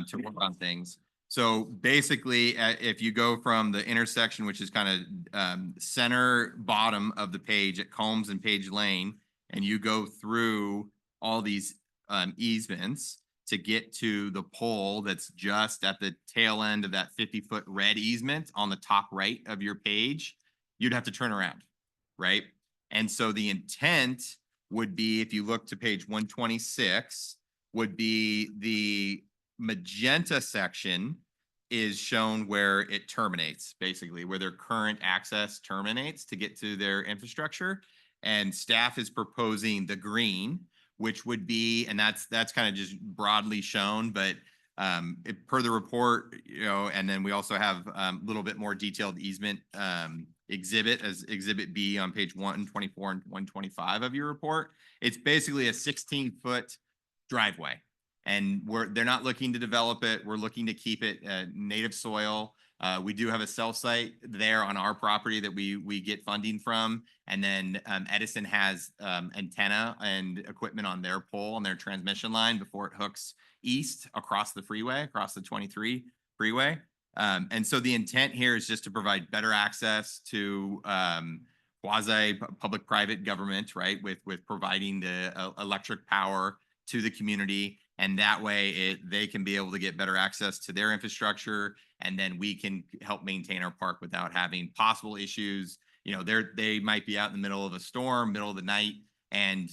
to work on things. So basically, if you go from the intersection, which is kind of center bottom of the page at Combs and Page Lane, and you go through all these easements to get to the pole that's just at the tail end of that 50-foot red easement on the top right of your page, you'd have to turn around, right? And so the intent would be, if you look to page 126, would be the magenta section is shown where it terminates, basically, where their current access terminates to get to their infrastructure. And staff is proposing the green, which would be, and that's kind of just broadly shown, but per the report, and then we also have a little bit more detailed easement exhibit as exhibit B on page 124 and 125 of your report. It's basically a 16-foot driveway, and they're not looking to develop it. We're looking to keep it native soil. We do have a cell site there on our property that we get funding from. And then Edison has antenna and equipment on their pole, on their transmission line, before it hooks east across the freeway, across the 23 freeway. And so the intent here is just to provide better access to quasi public-private government, right? With providing the electric power to the community. And that way they can be able to get better access to their infrastructure. And then we can help maintain our park without having possible issues. They might be out in the middle of a storm, middle of the night, and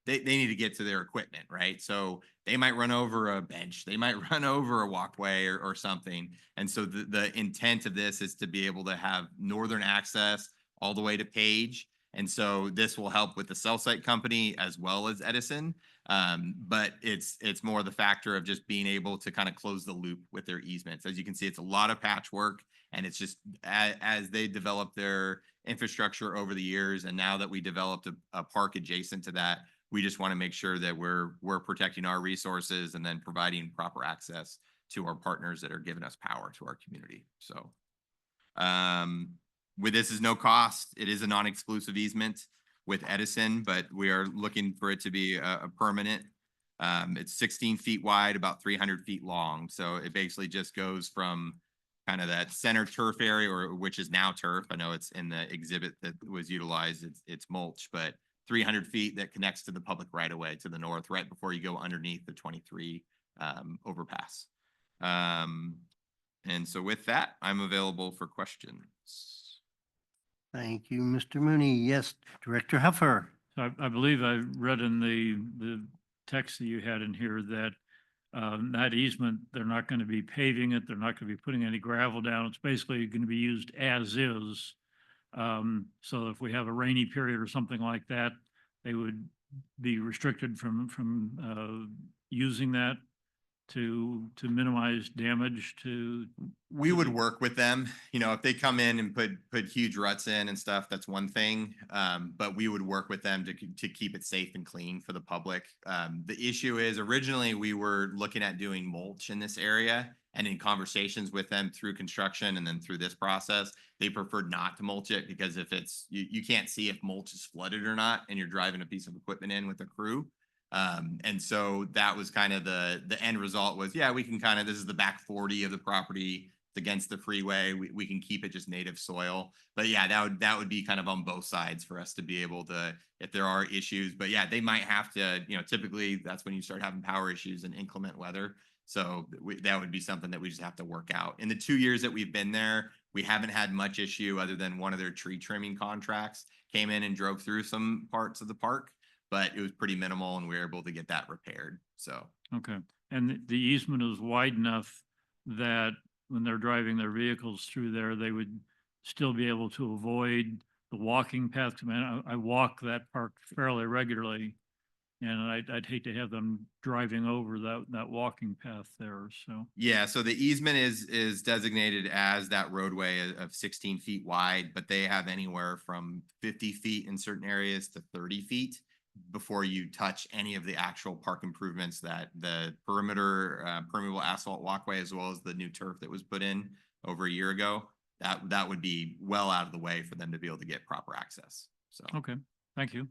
they need to get to their equipment, right? So they might run over a bench, they might run over a walkway or something. And so the intent of this is to be able to have northern access all the way to Page. And so this will help with the cell site company as well as Edison. But it's more the factor of just being able to kind of close the loop with their easements. As you can see, it's a lot of patchwork, and it's just as they develop their infrastructure over the years. And now that we developed a park adjacent to that, we just want to make sure that we're protecting our resources and then providing proper access to our partners that are giving us power to our community. So with this is no cost. It is a non-exclusive easement with Edison, but we are looking for it to be a permanent. It's 16 feet wide, about 300 feet long. So it basically just goes from kind of that center turf area, or which is now turf. I know it's in the exhibit that was utilized. It's mulch, but 300 feet that connects to the public right of way to the north, right before you go underneath the 23 overpass. And so with that, I'm available for questions. Thank you, Mr. Mooney. Yes, Director Huffer. So I believe I read in the text that you had in here that that easement, they're not going to be paving it. They're not going to be putting any gravel down. It's basically going to be used as is. So if we have a rainy period or something like that, they would be restricted from using that to minimize damage to. We would work with them, you know, if they come in and put huge ruts in and stuff, that's one thing. But we would work with them to keep it safe and clean for the public. The issue is originally we were looking at doing mulch in this area, and in conversations with them through construction and then through this process, they preferred not to mulch it because if it's, you can't see if mulch is flooded or not, and you're driving a piece of equipment in with a crew. And so that was kind of the end result was, yeah, we can kind of, this is the back 40 of the property. It's against the freeway. We can keep it just native soil. But yeah, that would be kind of on both sides for us to be able to, if there are issues, but yeah, they might have to, you know, typically that's when you start having power issues and inclement weather. So that would be something that we just have to work out. In the 2 years that we've been there, we haven't had much issue other than one of their tree trimming contracts came in and drove through some parts of the park, but it was pretty minimal and we were able to get that repaired. So. Okay, and the easement is wide enough that when they're driving their vehicles through there, they would still be able to avoid the walking path. I mean, I walk that park fairly regularly, and I'd hate to have them driving over that walking path there, so. Yeah, so the easement is designated as that roadway of 16 feet wide, but they have anywhere from 50 feet in certain areas to 30 feet before you touch any of the actual park improvements that the perimeter permeable asphalt walkway, as well as the new turf that was put in over a year ago. That would be well out of the way for them to be able to get proper access. So. Okay, thank you.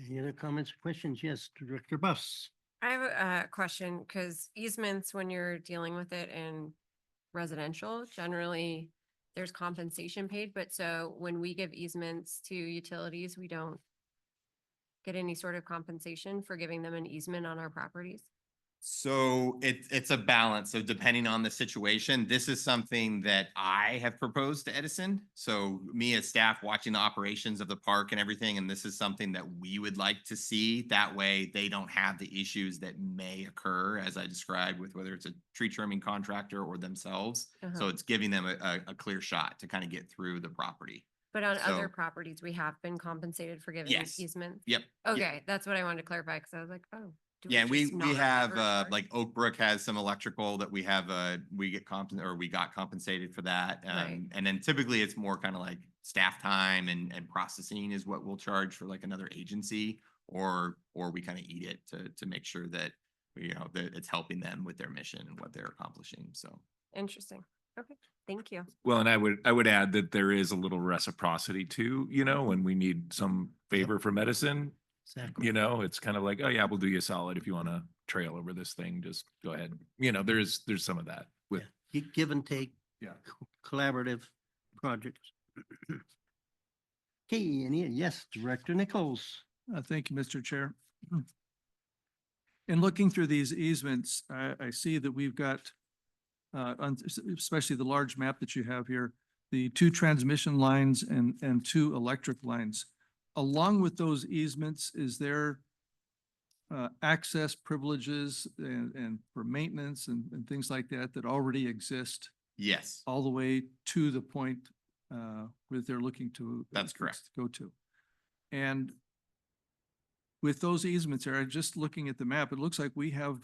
Any other comments, or questions? Yes, Director Buss. I have a question because easements, when you're dealing with it in residential, generally there's compensation paid. But so when we give easements to utilities, we don't get any sort of compensation for giving them an easement on our properties. So it's a balance. So depending on the situation, this is something that I have proposed to Edison. So me as staff watching the operations of the park and everything, and this is something that we would like to see. That way they don't have the issues that may occur, as I described, with whether it's a tree trimming contractor or themselves. So it's giving them a clear shot to kind of get through the property. But on other So- properties, we have been compensated for giving Yes. easements. Yep. Okay, that's what I wanted to clarify because I was like, oh. do Yeah, and we just not have ever charge? like Oak Brook has some electrical that we have we got compensated for that. Right. And then typically it's more kind of like staff time and processing is what we'll charge for like another agency, or we kind of eat it to make sure that you know that it's helping them with their mission and what they're accomplishing. So. Interesting. Okay, thank you. Well, and I would add that there is a little reciprocity too, you know, when we need some favor from medicine, Exactly. you know, it's kind of like, oh yeah, we'll do you a solid. If you want to trail over this thing, just go ahead. You know, there's some of that with. Yeah. Give and take. Yeah. Collaborative projects. Okay, yes, Director Nichols. Thank you, Mr. Chair. In looking through these easements, I see that we've got, especially the large map that you have here, the 2 transmission lines and 2 electric lines. Along with those easements, is there access privileges and for maintenance and things like that that already exist Yes. all the way to the point where they're looking to? That's correct. Go to. And with those easements there, just looking at the map, it looks like we have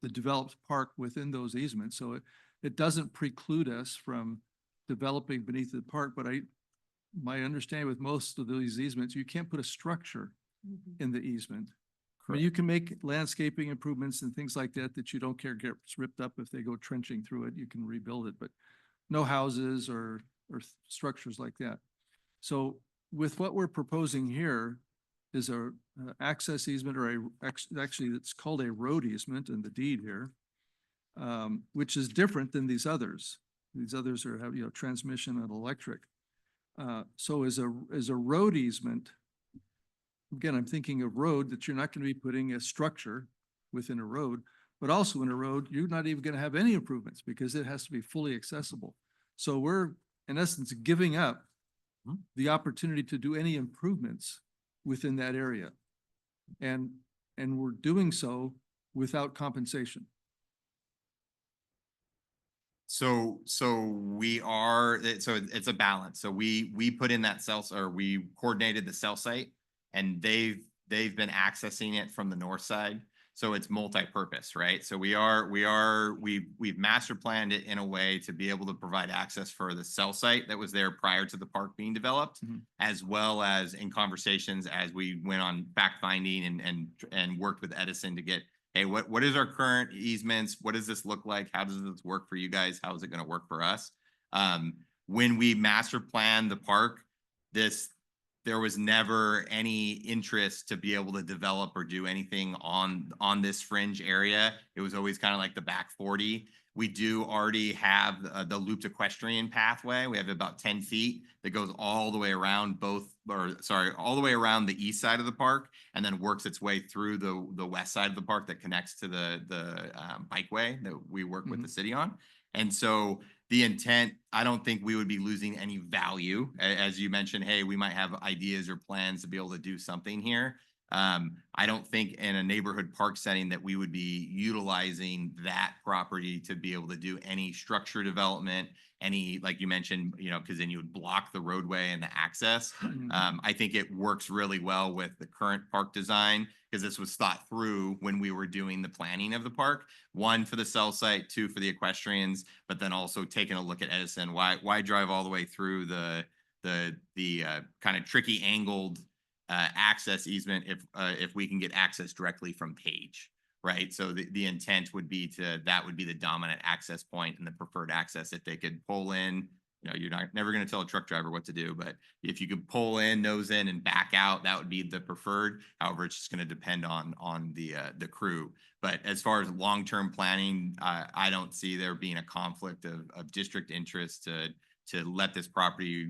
the developed park within those easements. So it doesn't preclude us from developing beneath the park, but my understanding with most of these easements, you can't put a structure in the easement. I mean, you can make landscaping improvements and things like that you don't care gets ripped up if they go trenching through it, you can rebuild it, but no houses or structures like that. So with what we're proposing here is a access easement, or actually it's called a road easement in the deed here. which is different than these others. These others are, have, transmission and electric. So as a road easement, again, I'm thinking of road that you're not going to be putting a structure within a road, but also in a road, you're not even going to have any improvements because it has to be fully accessible. So we're in essence giving up the opportunity to do any improvements within that area. And we're doing so without compensation. So we are, so it's a balance. So we put in that cell, or we coordinated the cell site, and they've been accessing it from the north side. So it's multi-purpose, right? So we've master planned it in a way to be able to provide access for the cell site that was there prior to the park being developed, as well as in conversations as we went on fact finding and worked with Edison to get, hey, what is our current easements? What does this look like? How does this work for you guys? How is it going to work for us? When we master planned the park, there was never any interest to be able to develop or do anything on this fringe area. It was always kind of like the back 40. We do already have the looped equestrian pathway. We have about 10 feet that goes all the way around all the way around the east side of the park, and then works its way through the west side of the park that connects to the bikeway that we work with the city on. And so the intent, I don't think we would be losing any value. As you mentioned, hey, we might have ideas or plans to be able to do something here. I don't think in a neighborhood park setting that we would be utilizing that property to be able to do any structure development, any, like you mentioned, because then you would block the roadway and the access. I think it works really well with the current park design, because this was thought through when we were doing the planning of the park. One, for the cell site, two, for the equestrians, but then also taking a look at Edison. Why drive all the way through the kind of tricky angled access easement if we can get access directly from Page, right? So the intent would be that would be the dominant access point and the preferred access. If they could pull in, you're never going to tell a truck driver what to do, but if you could pull in, nose in, and back out, that would be the preferred. However, it's just going to depend on the crew. But as far as long-term planning, I don't see there being a conflict of district interest to let this property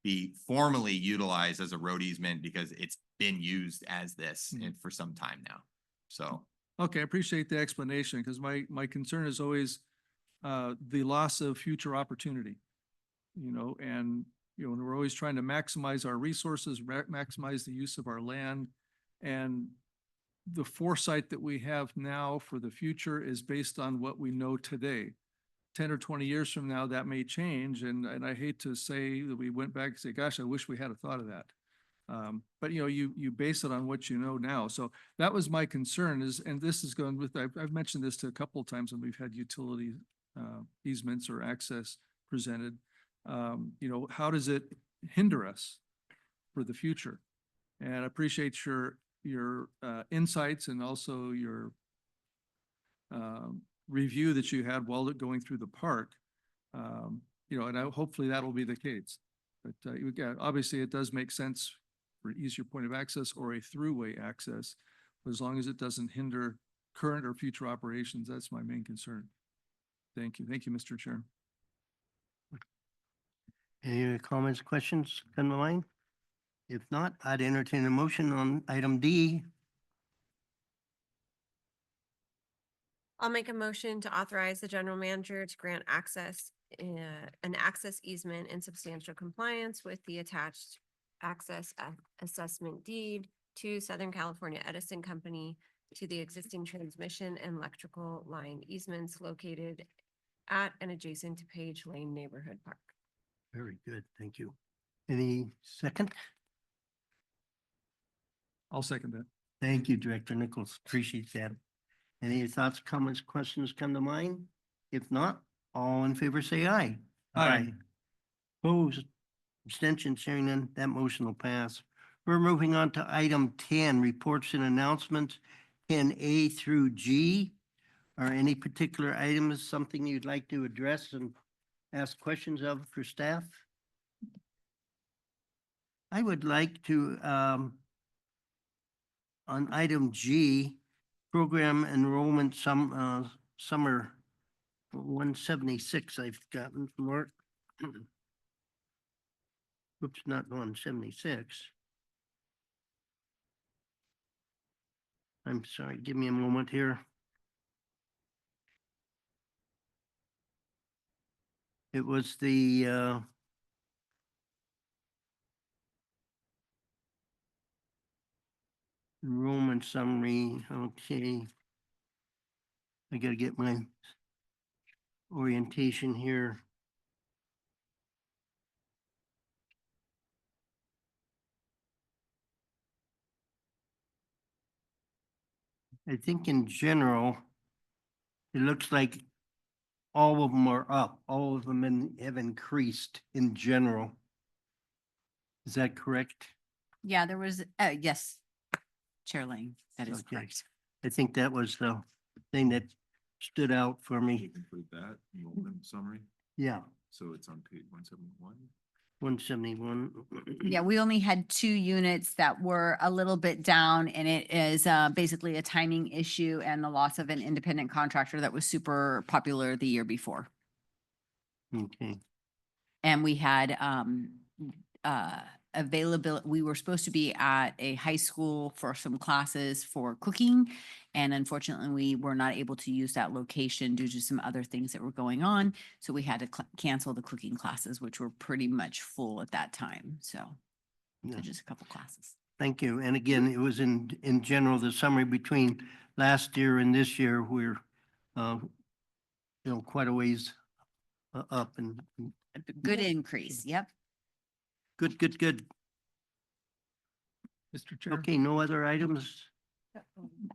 be formally utilized as a road easement, because it's been used as this for some time now. So. Okay, I appreciate the explanation, because my concern is always the loss of future opportunity, and, we're always trying to maximize our resources, maximize the use of our land, and the foresight that we have now for the future is based on what we know today. 10 or 20 years from now, that may change. And I hate to say that we went back and say, gosh, I wish we had a thought of that. But you base it on what you know now. So that was my concern and this is going with, I've mentioned this to a couple of times when we've had utility easements or access presented. How does it hinder us for the future? And I appreciate your insights and also your review that you had while going through the park. And hopefully that will be the case. But obviously it does make sense for easier point of access or a throughway access, but as long as it doesn't hinder current or future operations, that's my main concern. Thank you. Thank you, Mr. Chair. Any other comments, questions come to mind? If not, I'd entertain a motion on item D. I'll make a motion to authorize the general manager to grant an access easement in substantial compliance with the attached access assessment deed to Southern California Edison Company to the existing transmission and electrical line easements located at and adjacent to Page Lane Neighborhood Park. Very good, thank you. Any second? I'll second that. Thank you, Director Nichols. Appreciate that. Any thoughts, comments, questions come to mind? If not, all in favor say aye. Aye. Opposed, abstentions, hearing none, that motion will pass. We're moving on to item 10, reports and announcements, 10A through G. Are any particular items something you'd like to address and ask questions of for staff? I would like to, on item G, program enrollment summer 176 I've gotten from work. Oops, not 176. I'm sorry, give me a moment here. It was the enrollment summary, okay. I gotta get my orientation here. I think in general, it looks like all of them are up, all of them have increased in general. Is that correct? Yeah, there was, yes, Chair Lane, that is Okay. correct. I think that was the thing that stood out for me. Include that enrollment summary, Yeah, so it's on page 171. 171. Yeah, we only had 2 units that were a little bit down, and it is basically a timing issue and the loss of an independent contractor that was super popular the year before. Okay, And we had availability, we were supposed to be at a high school for some classes for cooking. And unfortunately, we were not able to use that location due to some other things that were going on. So we had to cancel the cooking classes, which were pretty much full at that time. So yeah, just a couple classes. thank you. And again, it was in general, the summary between last year and this year, we're, quite a ways up and A good increase. Yep. good, good, good. Mr. Chair? Okay, no other items?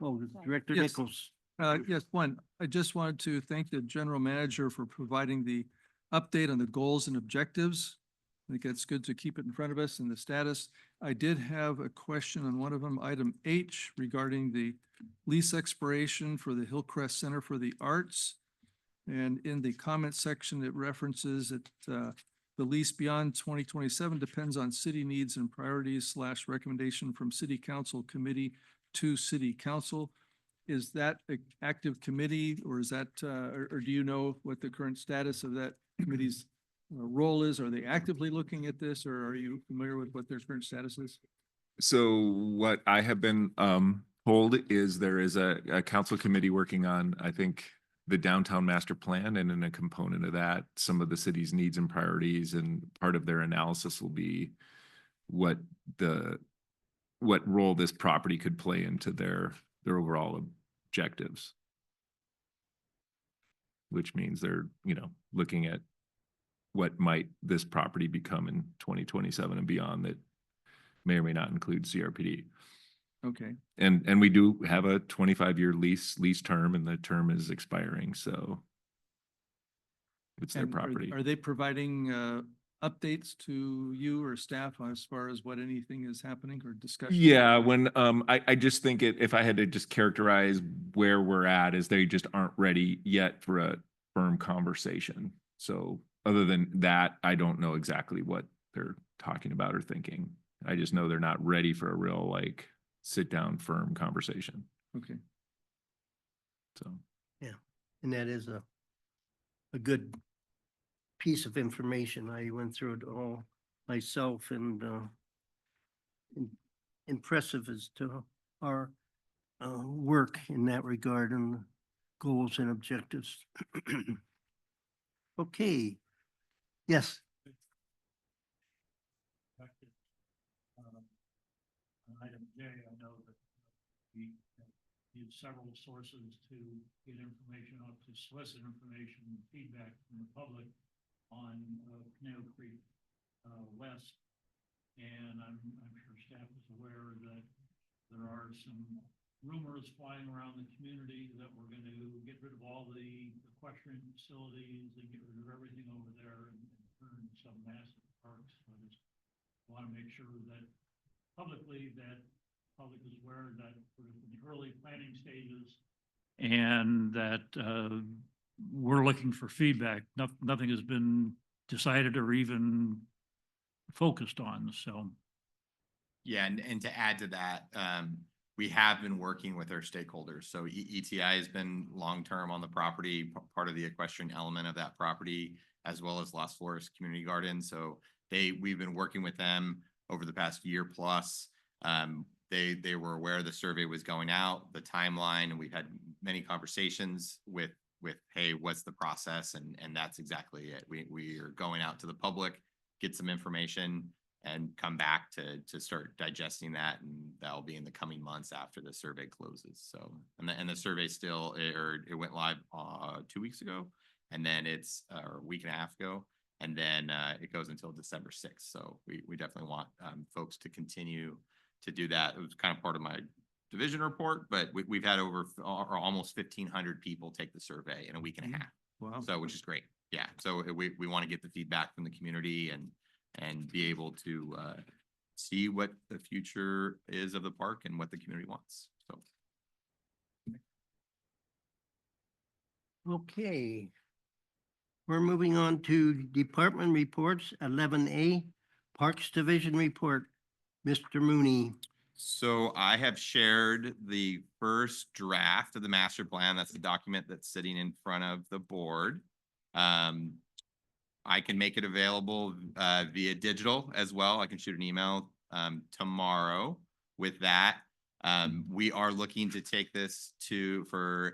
Oh, Director Yes. Nichols. Yes, one, I just wanted to thank the general manager for providing the update on the goals and objectives. I think it's good to keep it in front of us and the status. I did have a question on one of them, item H, regarding the lease expiration for the Hillcrest Center for the Arts. And in the comment section, it references that the lease beyond 2027 depends on city needs and priorities / recommendation from city council committee to city council. Is that an active committee, or is that, or do you know what the current status of that committee's role is? Are they actively looking at this, or are you familiar with what their current status is? So what I have been told is there is a council committee working on, I think, the downtown master plan, and in a component of that, some of the city's needs and priorities, and part of their analysis will be what role this property could play into their overall objectives. Which means they're, looking at what might this property become in 2027 and beyond that may or may not include CRPD. Okay. And we do have a 25-year lease term, and the term is expiring, so it's their And property. Are they providing updates to you or staff as far as what anything is happening or discussion? Yeah, when I just think if I had to just characterize where we're at, is they just aren't ready yet for a firm conversation. So other than that, I don't know exactly what they're talking about or thinking. I just know they're not ready for a real sit down firm conversation. Okay. So And that is a good piece of information. I went through it all myself, and impressive as to our work in that regard and goals and objectives. Okay, yes, On item J, I know that we use several sources to get information out, to solicit information and feedback from the public on Conejo Creek West. And I'm sure staff is aware that there are some rumors flying around the community that we're going to get rid of all the equestrian facilities and get rid of everything over there and turn some massive parks. So I just want to make sure that publicly that public is aware that we're in the early planning stages and that we're looking for feedback. Nothing has been decided or even focused on, so. Yeah, and to add to that, we have been working with our stakeholders. So ETI has been long-term on the property, part of the equestrian element of that property, as well as Lost Forest Community Garden. So we've been working with them over the past year plus. They were aware the survey was going out, the timeline, and we've had many conversations with, hey, what's the process? And that's exactly it. We are going out to the public, get some information, and come back to start digesting that, and that'll be in the coming months after the survey closes. So, and the survey still, it went live 2 weeks ago, and then it's a week and a half ago, and then it goes until December 6th. So we definitely want folks to continue to do that. It was kind of part of my division report, but we've had over or almost 1,500 people take the survey in a week and a half. Wow. So, which is great. Yeah. So we want to get the feedback from the community and be able to see what the future is of the park and what the community wants. So. Okay. We're moving on to department reports, 11A, Parks Division report. Mr. Mooney. So I have shared the first draft of the master plan. That's the document that's sitting in front of the board. I can make it available via digital as well. I can shoot an email tomorrow with that. We are looking to take this for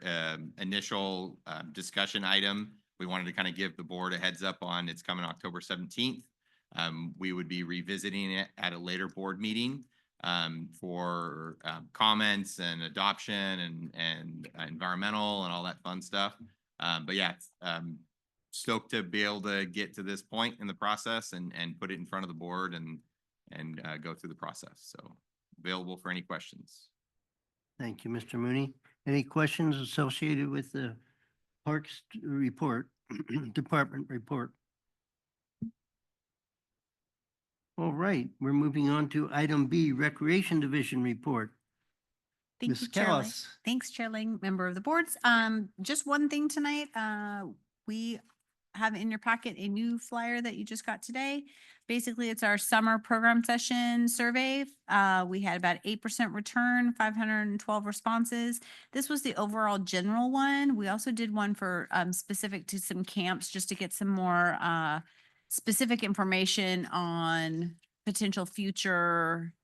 initial discussion item. We wanted to kind of give the board a heads up on it's coming October 17th. We would be revisiting it at a later board meeting for comments and adoption and environmental and all that fun stuff. But yeah, stoked to be able to get to this point in the process and put it in front of the board and go through the process. So available for any questions. Thank you, Mr. Mooney. Any questions associated with the Parks report, department report? All right, we're moving on to item B, Recreation Division report. Thank Ms. you, Chair Lang. Callis. Thanks, Chair Lang, member of the boards. Just one thing tonight. We have in your packet a new flyer that you just got today. Basically, it's our summer program session survey. We had about 8% return, 512 responses. This was the overall general one. We also did one for specific to some camps just to get some more specific information on potential future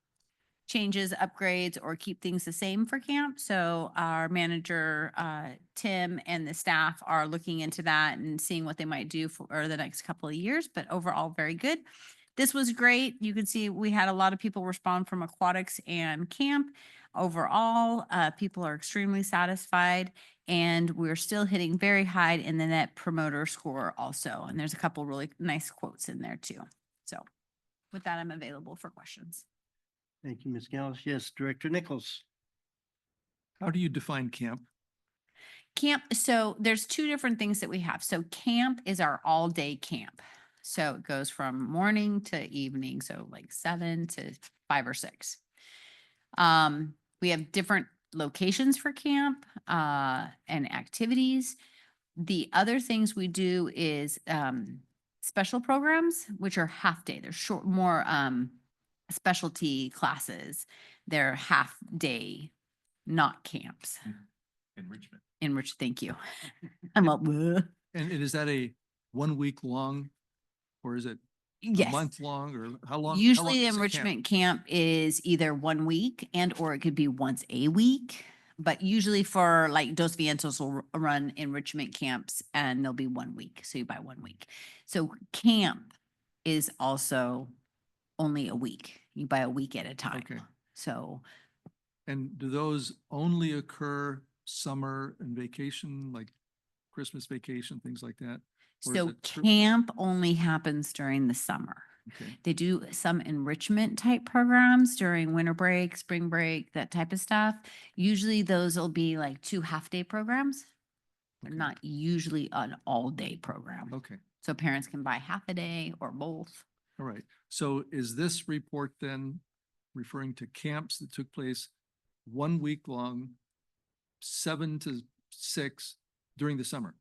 changes, upgrades, or keep things the same for camp. So our manager, Tim, and the staff are looking into that and seeing what they might do for the next couple of years, but overall very good. This was great. You can see we had a lot of people respond from aquatics and camp. Overall, people are extremely satisfied, and we're still hitting very high in the net promoter score also. And there's a couple really nice quotes in there too. So with that, I'm available for questions. Thank you, Ms. Callis. Yes, Director Nichols. How do you define camp? Camp, so there's two different things that we have. So camp is our all-day camp. So it goes from morning to evening, so like 7 to 5 or 6. We have different locations for camp and activities. The other things we do is special programs, which are half day. They're short, more specialty classes. They're half day, not camps. Enrichment. Thank you. I'm up. And is that a 1 week long or is it a Yes. month long or how long? Usually the is a camp? enrichment camp is either 1 week and or it could be once a week. But usually for like Dos Vientos will run enrichment camps and they'll be 1 week. So you buy 1 week. So camp is also only a week. You buy a week at a time. Okay. So And do those only occur summer and vacation, like Christmas vacation, things like that? Or is so it true- camp only happens during the summer. Okay, They do some enrichment type programs during winter break, spring break, that type of stuff. Usually those will be like 2 half-day programs. They're Okay. not usually an all-day program. okay, So parents can buy half a day or both. all right. So is this report then referring to camps that took place 1 week long, 7 to 6 during the summer?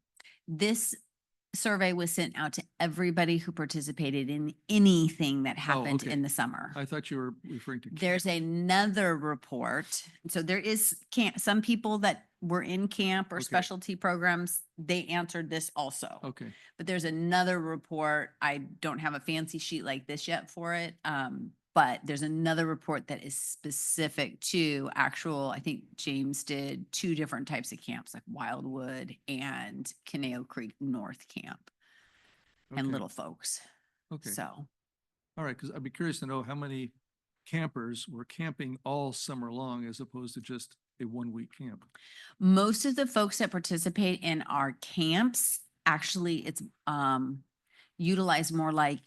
This survey was sent out to everybody who participated in anything that happened okay. in the summer. I thought you were referring to. There's another report. So there is some people that were in camp or Okay. specialty programs, they answered this also. Okay, But there's another report. I don't have a fancy sheet like this yet for it. But there's another report that is specific to actual, I think James did 2 different types of camps, like Wildwood and Conejo Creek North Camp and okay, Little Folks. okay. So. All right, because I'd be curious to know how many campers were camping all summer long as opposed to just a 1-week camp. Most of the folks that participate in our camps, actually, it's utilized more like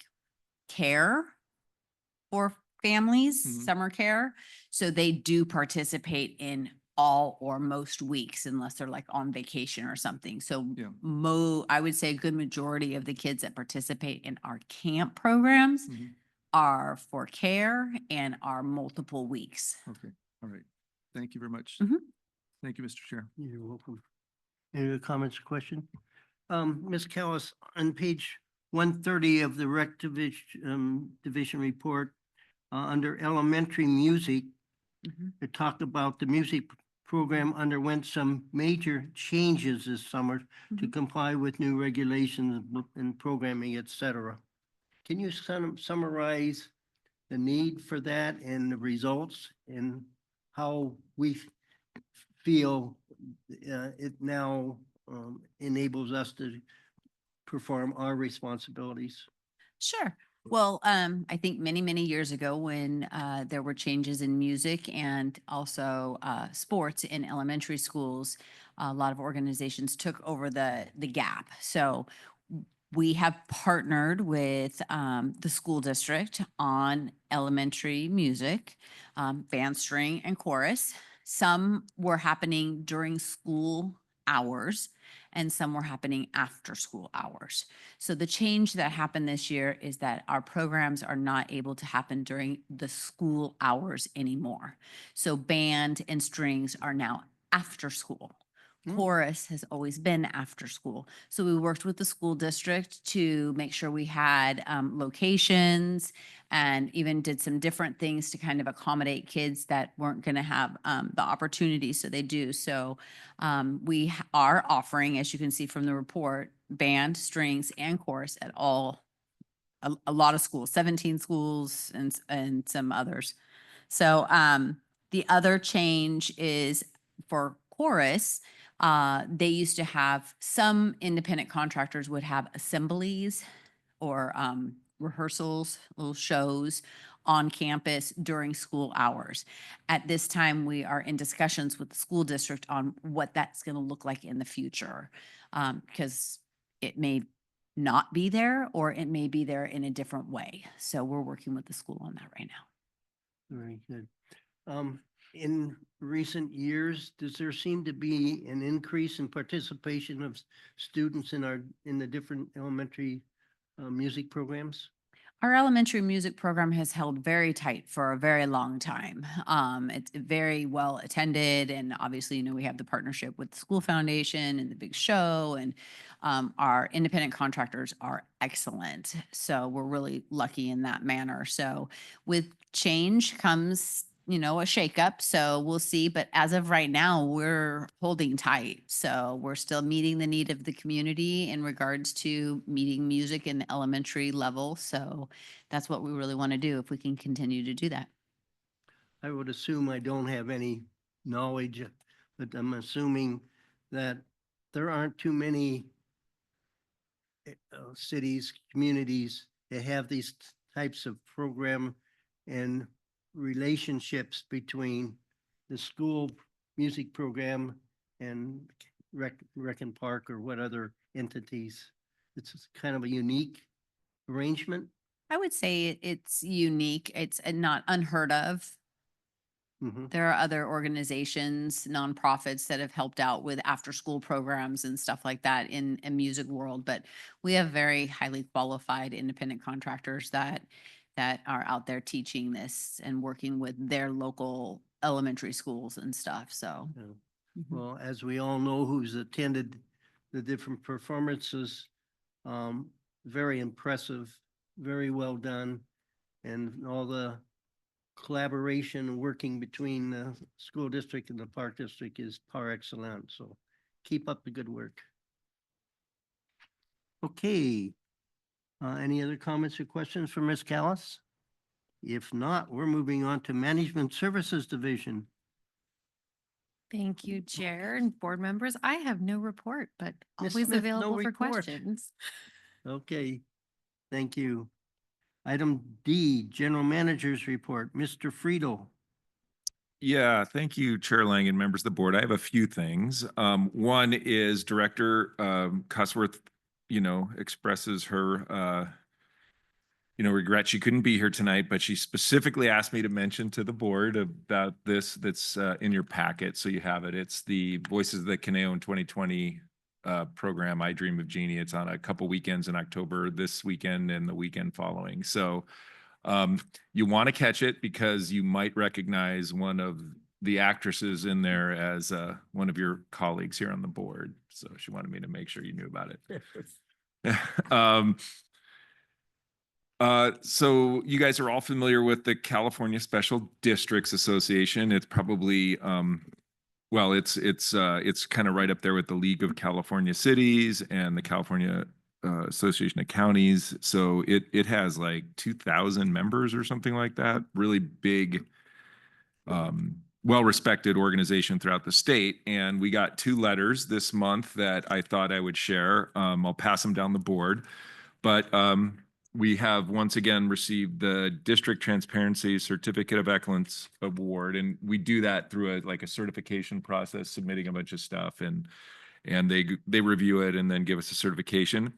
care for families, Mhm. summer care. So they do participate in all or most weeks unless they're like on vacation or something. So Yeah. I would say a good majority of the kids that participate in our camp programs Mhm. are for care and are multiple weeks. Okay, all right. Thank you very much. Mhm. Thank you, Mr. Chair. You're welcome. Any other comments or question? Ms. Callis, on page 130 of the rec division report, under elementary music, Mhm. it talked about the music program underwent some major changes this summer to Mhm. comply with new regulations and programming, et cetera. Can you summarize the need for that and the results and how we feel it now enables us to perform our responsibilities? Sure. Well, I think many, many years ago when there were changes in music and also sports in elementary schools, a lot of organizations took over the gap. So we have partnered with the school district on elementary music, band, string, and chorus. Some were happening during school hours and some were happening after school hours. So the change that happened this year is that our programs are not able to happen during the school hours anymore. So band and strings are now after school. Chorus has always been after school. So we worked with the school district to make sure we had locations and even did some different things to kind of accommodate kids that weren't going to have the opportunity. So they do. So we are offering, as you can see from the report, band, strings, and chorus at a lot of schools, 17 schools and some others. So the other change is for chorus. They used to have some independent contractors would have assemblies or rehearsals, little shows on campus during school hours. At this time, we are in discussions with the school district on what that's going to look like in the future. Because it may not be there or it may be there in a different way. So we're working with the school on that right now. Very good. In recent years, does there seem to be an increase in participation of students in the different elementary music programs? Our elementary music program has held very tight for a very long time. It's very well attended, and obviously, we have the partnership with the school foundation and the big show, and our independent contractors are excellent. So we're really lucky in that manner. So with change comes a shakeup. So we'll see. But as of right now, we're holding tight. So we're still meeting the need of the community in regards to meeting music in the elementary level. So that's what we really want to do if we can continue to do that. I would assume I don't have any knowledge, but I'm assuming that there aren't too many cities, communities that have these types of program and relationships between the school music program and rec and park or what other entities. It's kind of a unique arrangement. I would say it's unique. It's not unheard of. Mhm. There are other organizations, nonprofits that have helped out with after-school programs and stuff like that in music world, but we have very highly qualified independent contractors that are out there teaching this and working with their local elementary schools and stuff, so. Yeah. Mhm. Well, as we all know who's attended the different performances, Very impressive, very well done. And all the collaboration working between the school district and the park district is par excellence. So keep up the good work. Okay. Any other comments or questions for Ms. Callis? If not, we're moving on to Management Services Division. Thank you, Chair and board members. I have no report, but Ms. always Smith, no available for report. questions. Okay, thank you. Item D, General Manager's Report, Mr. Friedel. Yeah, thank you, Chair Lang and members of the board. I have a few things. One is Director Cusworth, expresses her regret she couldn't be here tonight, but she specifically asked me to mention to the board about this that's in your packet, so you have it. It's the Voices of the Conejo in 2020 program, I Dream of Jeannie. It's on a couple weekends in October, this weekend and the weekend following. So you want to catch it because you might recognize one of the actresses in there as one of your colleagues here on the board. So she wanted me to make sure you knew about it. So you guys are all familiar with the California Special Districts Association. It's probably it's kind of right up there with the League of California Cities and the California Association of Counties. So it has like 2,000 members or something like that. Really big, well-respected organization throughout the state. And we got 2 letters this month that I thought I would share. I'll pass them down the board, but we have once again received the District Transparency Certificate of Excellence Award, and we do that through a certification process, submitting a bunch of stuff, and they review it and then give us a certification.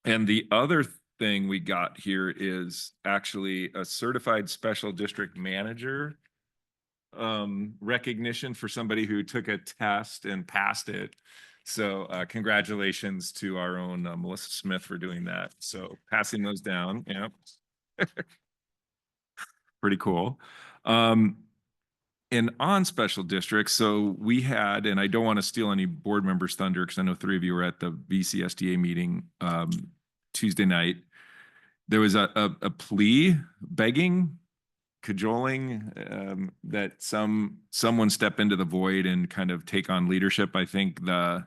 And the other thing we got here is actually a certified special district manager recognition for somebody who took a test and passed it. So congratulations to our own Melissa Smith for doing that. So passing those down, yeah. Pretty cool. And on special districts, so we had, and I don't want to steal any board members' thunder because I know 3 of you were at the VCSDA meeting Tuesday night. There was a plea begging, cajoling that someone step into the void and kind of take on leadership. I think the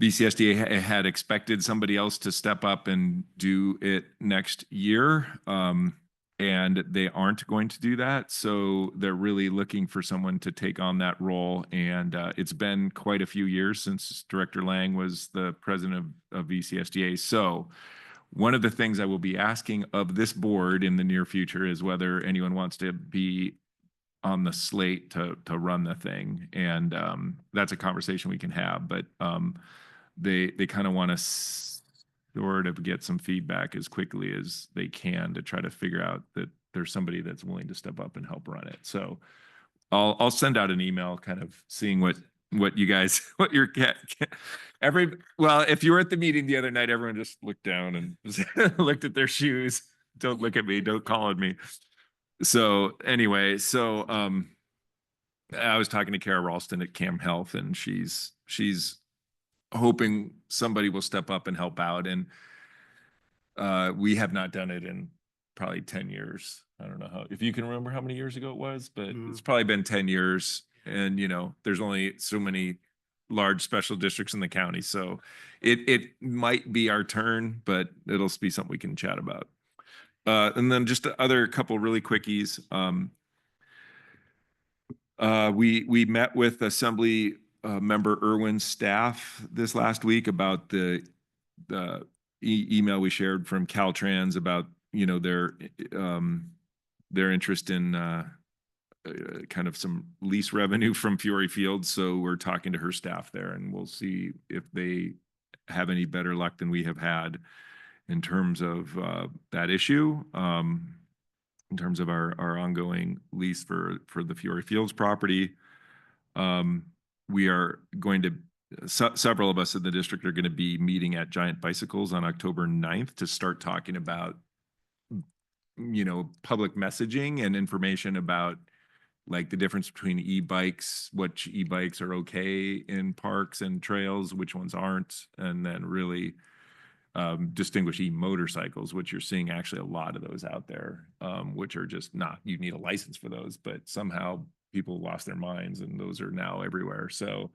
BCSDA had expected somebody else to step up and do it next year, and they aren't going to do that. So they're really looking for someone to take on that role. And it's been quite a few years since Director Lang was the president of VCSDA. So one of the things I will be asking of this board in the near future is whether anyone wants to be on the slate to run the thing. And that's a conversation we can have, but they kind of want to sort of get some feedback as quickly as they can to try to figure out that there's somebody that's willing to step up and help run it. So I'll send out an email kind of seeing what you guys, what your well, if you were at the meeting the other night, everyone just looked down and looked at their shoes. Don't look at me, don't call on me. So anyway, I was talking to Kara Ralston at Cam Health, and she's hoping somebody will step up and help out. And we have not done it in probably 10 years. I don't know if you can remember how many years ago it was, but it's probably been 10 years. And, there's only so many large special districts in the county. So it might be our turn, but it'll be something we can chat about. And then just the other couple really quickies. We met with Assembly member Irwin's staff this last week about the email we shared from Caltrans about their interest in kind of some lease revenue from Fury Field. So we're talking to her staff there, and we'll see if they have any better luck than we have had in terms of that issue. In terms of our ongoing lease for the Fury Fields property. We are going to, several of us in the district are going to be meeting at Giant Bicycles on October 9th to start talking about, public messaging and information about like the difference between e-bikes, which e-bikes are okay in parks and trails, which ones aren't, and then really distinguished e-motorcycles, which you're seeing actually a lot of those out there, which are just not, you need a license for those, but somehow people lost their minds and those are now everywhere. So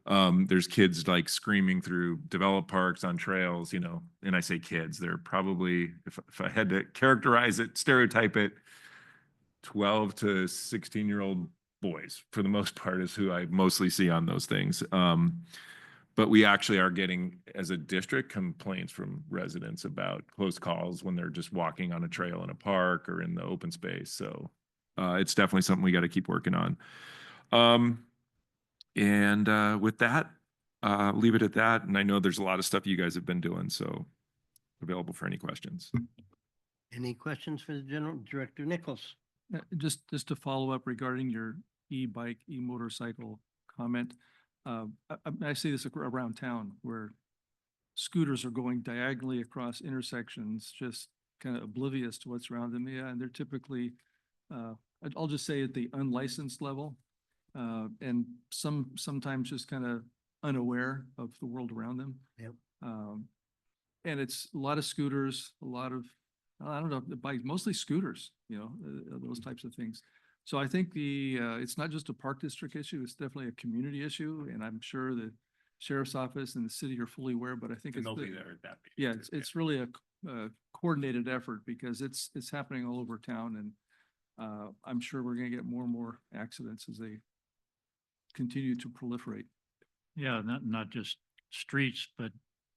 there's kids like screaming through developed parks on trails, you know, and I say kids, they're probably, if I had to characterize it, stereotype it, 12 to 16-year-old boys for the most part is who I mostly see on those things. But we actually are getting, as a district, complaints from residents about close calls when they're just walking on a trail in a park or in the open space. So it's definitely something we got to keep working on. With that, leave it at that. And I know there's a lot of stuff you guys have been doing, so available for any questions. Any questions for the General Director Nichols? Just to follow up regarding your e-bike, e-motorcycle comment. I see this around town where scooters are going diagonally across intersections, just kind of oblivious to what's around them. Yeah, and they're typically, I'll just say at the unlicensed level, and sometimes just kind of unaware of the world around them. Yep. And it's a lot of scooters, a lot of, I don't know, the bikes, mostly scooters, you know, those types of things. So I think it's not just a park district issue, it's definitely a community issue, and I'm sure the sheriff's office and the city are fully aware, but I think And it's, they'll be there at that. yeah, it's really a coordinated effort because it's happening all over town, and I'm sure we're gonna get more and more accidents as they continue to proliferate. Yeah, not just streets, but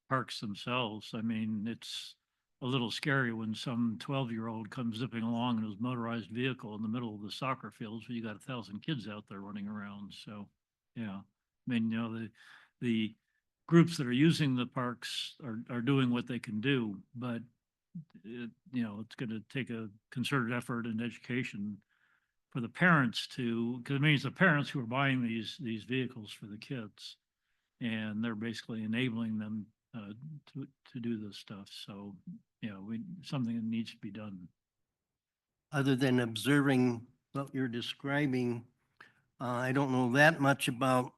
parks themselves. I mean, it's a little scary when some 12-year-old comes zipping along in his motorized vehicle in the middle of the soccer fields where you got 1,000 kids out there running around. So, yeah, I mean, you know, the groups that are using the parks are doing what they can do, but you know, it's going to take a concerted effort and education for the parents to, because it means the parents who are buying these vehicles for the kids, and they're basically enabling them to do this stuff. So, you know, something that needs to be done. Other than observing what you're describing, I don't know that much about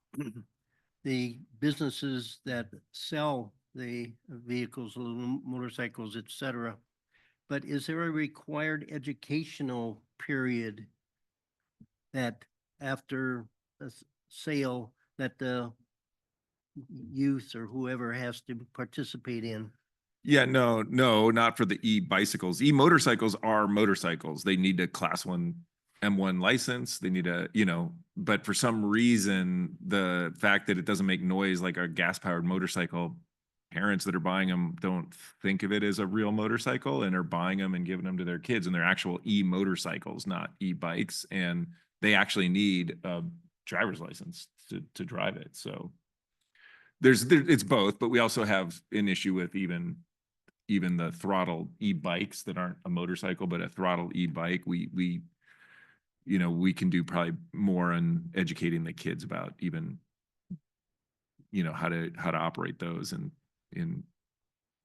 the businesses that sell the vehicles, little motorcycles, et cetera. But is there a required educational period that after a sale that the youth or whoever has to participate in? Yeah, no, not for the e-bicycles. E-motorcycles are motorcycles. They need a class 1 M1 license. They need a, you know, but for some reason, the fact that it doesn't make noise like a gas powered motorcycle, parents that are buying them don't think of it as a real motorcycle and are buying them and giving them to their kids, and they're actual e-motorcycles, not e-bikes. And they actually need a driver's license to drive it. So it's both, but we also have an issue with even the throttle e-bikes that aren't a motorcycle, but a throttle e-bike. We you know, we can do probably more on educating the kids about even, you know, how to operate those in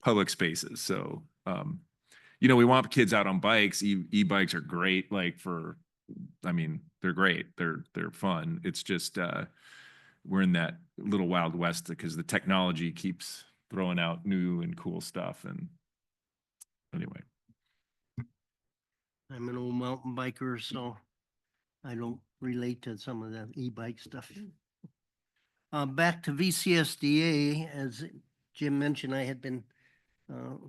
public spaces. So, you know, we want kids out on bikes. E-bikes are great. Like I mean, they're great. They're fun. It's just, we're in that little Wild West because the technology keeps throwing out new and cool stuff. And anyway. I'm an old mountain biker, so I don't relate to some of the e-bike stuff. Back to VCSDA, as Jim mentioned, I had been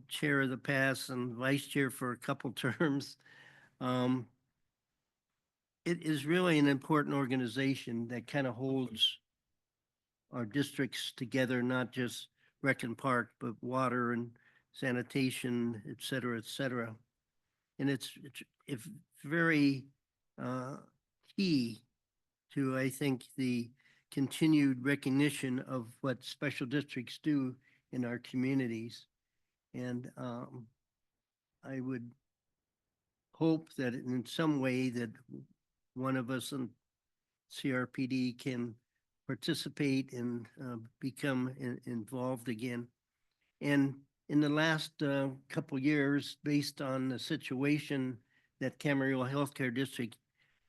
chair of the past and vice chair for a couple terms. It is really an important organization that kind of holds our districts together, not just rec and park, but water and sanitation, et cetera, et cetera. And it's very key to, I think, the continued recognition of what special districts do in our communities. And I would hope that in some way that one of us in CRPD can participate and become involved again. And in the last couple years, based on the situation that Camarillo Healthcare District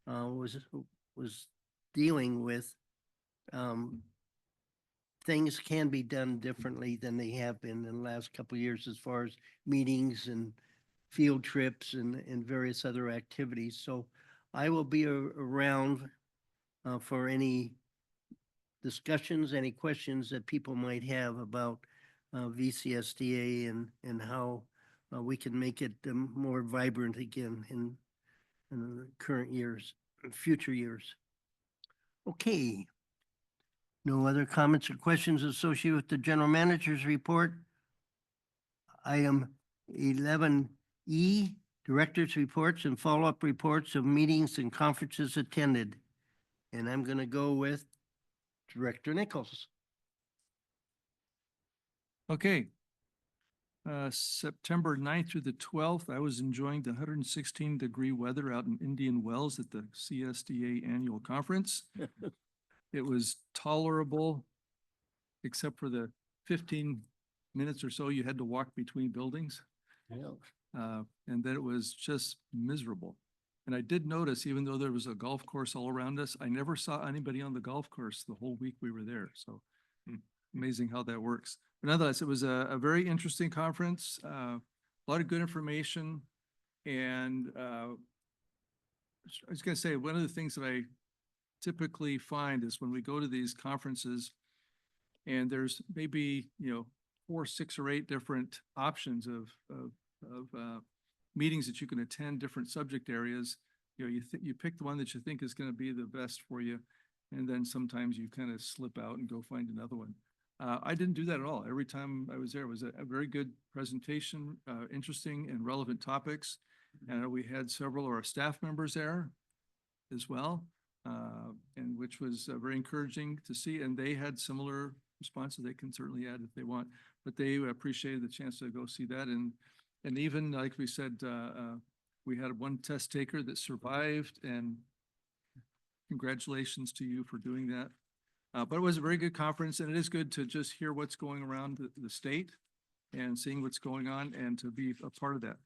was dealing with, things can be done differently than they have been in the last couple of years as far as meetings and field trips and various other activities. So I will be around for any discussions, any questions that people might have about VCSDA and how we can make it more vibrant again in the current years, future years. Okay. No other comments or questions associated with the general manager's report? Item 11E, director's reports and follow-up reports of meetings and conferences attended. And I'm going to go with Director Nichols. Okay. September 9th through the 12th, I was enjoying the 116-degree weather out in Indian Wells at the CSDA Annual Conference. It was tolerable, except for the 15 minutes or so you had to walk between buildings. And then it was just miserable. And I did notice, even though there was a golf course all around us, I never saw anybody on the golf course the whole week we were there. So amazing how that works. But nonetheless, it was a very interesting conference, a lot of good information. And I was going to say, one of the things that I typically find is when we go to these conferences and there's maybe, 4, 6, or 8 different options of meetings that you can attend, different subject areas. You pick the one that you think is going to be the best for you, and then sometimes you kind of slip out and go find another one. I didn't do that at all. Every time I was there, it was a very good presentation, interesting and relevant topics. And we had several of our staff members there as well, and which was very encouraging to see. And they had similar responses. They can certainly add if they want, but they appreciated the chance to go see that. And even like we said, we had one test taker that survived, and congratulations to you for doing that. But it was a very good conference, and it is good to just hear what's going around the state and seeing what's going on and to be a part of that.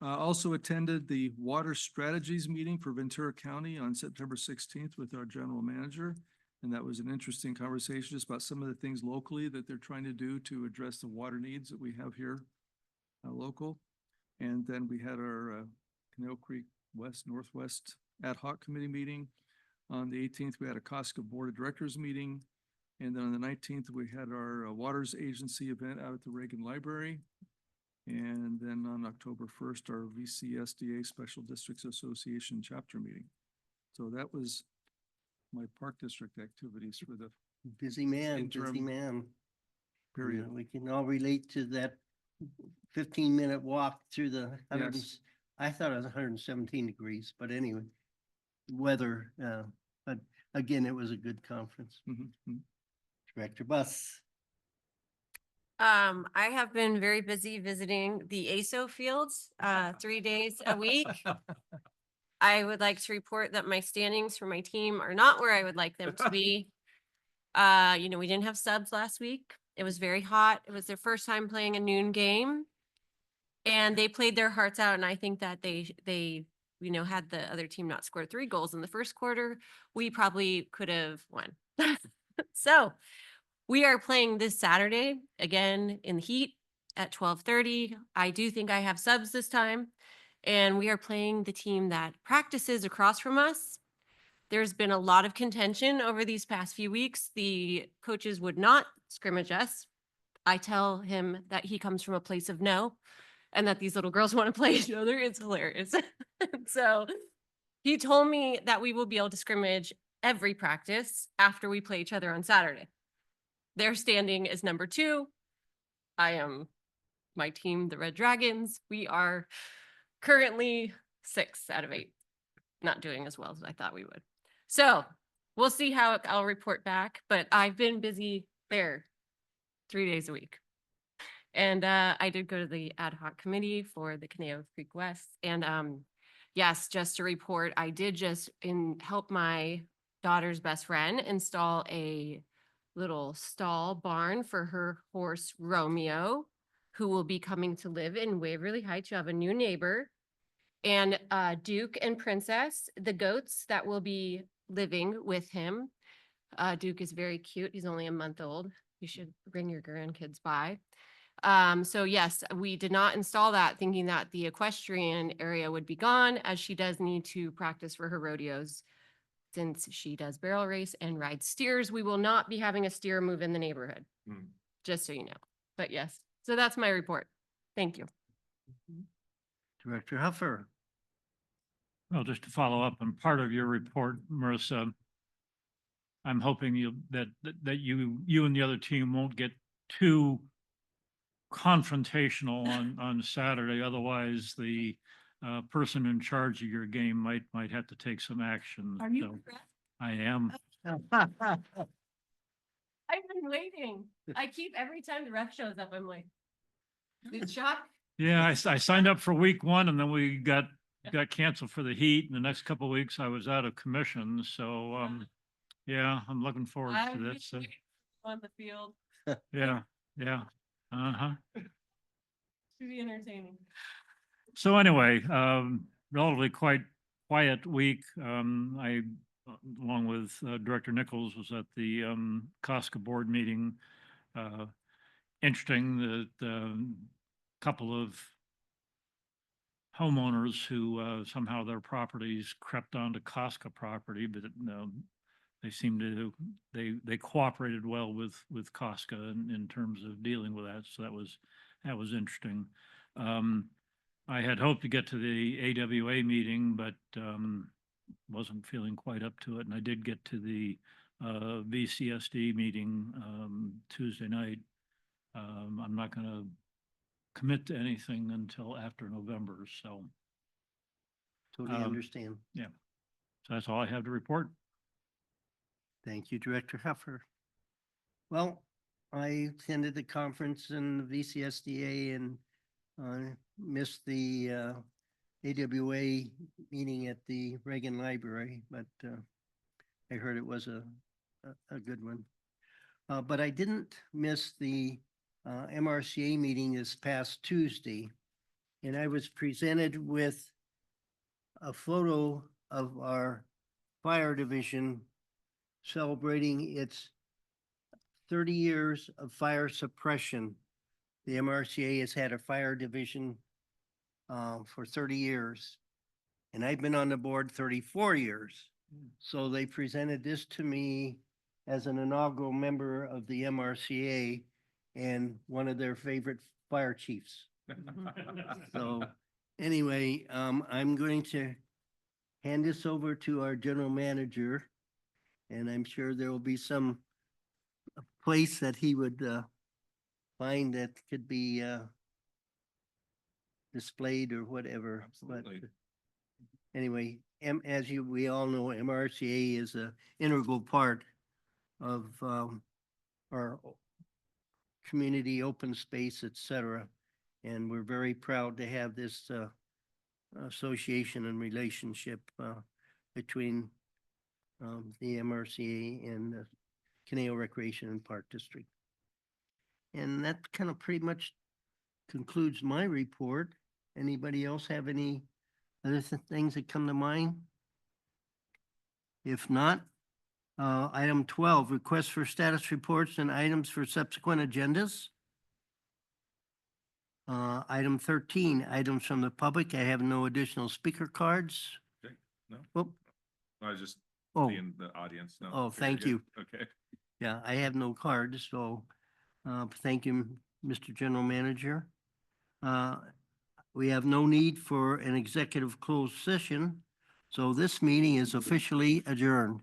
Also attended the water strategies meeting for Ventura County on September 16th with our general manager. And that was an interesting conversation just about some of the things locally that they're trying to do to address the water needs that we have here local. And then we had our Conejo Creek West Northwest Ad Hoc Committee meeting. On the 18th, we had a Costco Board of Directors meeting. And then on the 19th, we had our Waters Agency event out at the Reagan Library. And then on October 1st, our VCSDA Special Districts Association chapter meeting. So that was my park district activities for the Busy man, busy Interim man. period. We can all relate to that 15-minute walk through the Yes. I thought it was 117 degrees, but anyway, weather. But again, it was a good conference. Mhm. Director Bus. I have been very busy visiting the ASO fields, 3 days a week. I would like to report that my standings for my team are not where I would like them to be. We didn't have subs last week. It was very hot. It was their first time playing a noon game. And they played their hearts out. And I think that they had the other team not scored 3 goals in the first quarter, we probably could have won. So we are playing this Saturday again in the heat at 12:30. I do think I have subs this time. And we are playing the team that practices across from us. There's been a lot of contention over these past few weeks. The coaches would not scrimmage us. I tell him that he comes from a place of no, and that these little girls want to play each other. It's hilarious. So he told me that we will be able to scrimmage every practice after we play each other on Saturday. Their standing is number 2. I am my team, the Red Dragons. We are currently 6 out of 8, not doing as well as I thought we would. So we'll see how I'll report back, but I've been busy there 3 days a week. And I did go to the ad hoc committee for the Conejo Creek West. And yes, just to report, I did just help my daughter's best friend install a little stall barn for her horse Romeo, who will be coming to live in Waverly Heights. You have a new neighbor. And Duke and Princess, the goats that will be living with him, Duke is very cute. He's only a month old. You should bring your grandkids by. So yes, we did not install that thinking that the equestrian area would be gone, as she does need to practice for her rodeos. Since she does barrel race and rides steers, we will not be having a steer move in the neighborhood, Hmm. just so you know. But yes, so that's my report. Thank you. Director Huffer. Well, just to follow up on part of your report, Marissa, I'm hoping that you and the other team won't get too confrontational on Saturday. Otherwise, the person in charge of your game might have to take some action. So I am. I've been waiting. I keep, every time the ref shows up, I'm like, it's shock. Yeah, I signed up for week one and then we got canceled for the heat. And the next couple of weeks I was out of commission. So, yeah, I'm looking forward to I'm this. just waiting on the field. Yeah, yeah. Uh-huh. Should be entertaining. So anyway, relatively quite quiet week. I, along with Director Nichols, was at the Casca board meeting. Interesting that couple of homeowners who somehow their properties crept onto Casca property, but they seem to they cooperated well with Casca in terms of dealing with that. So that was interesting. I had hoped to get to the AWA meeting, but wasn't feeling quite up to it. And I did get to the VCSD meeting Tuesday night. I'm not going to commit to anything until after November. So Totally understand. yeah, so that's all I have to report. Thank you, Director Huffer. Well, I attended the conference in the VCSDA and missed the AWA meeting at the Reagan Library, but I heard it was a good one. But I didn't miss the MRCA meeting this past Tuesday, and I was presented with a photo of our fire division celebrating its 30 years of fire suppression. The MRCA has had a fire division for 30 years, and I've been on the board 34 years. So they presented this to me as an inaugural member of the MRCA and one of their favorite fire chiefs. So anyway, I'm going to hand this over to our general manager, and I'm sure there will be some place that he would find that could be displayed or whatever. Absolutely. But anyway, as we all know, MRCA is an integral part of our community, open space, etc. And we're very proud to have this association and relationship between the MRCA and the Conejo Recreation and Park District. And that kind of pretty much concludes my report. Anybody else have any other things that come to mind? If not, item 12, requests for status reports and items for subsequent agendas. Item 13, items from the public. I have no additional speaker cards. Okay, no. Whoop. I was just Oh, being the audience. No, Oh, you're thank good. you. Okay. yeah, I have no cards, so thank you, Mr. General Manager. We have no need for an executive closed session, so this meeting is officially adjourned.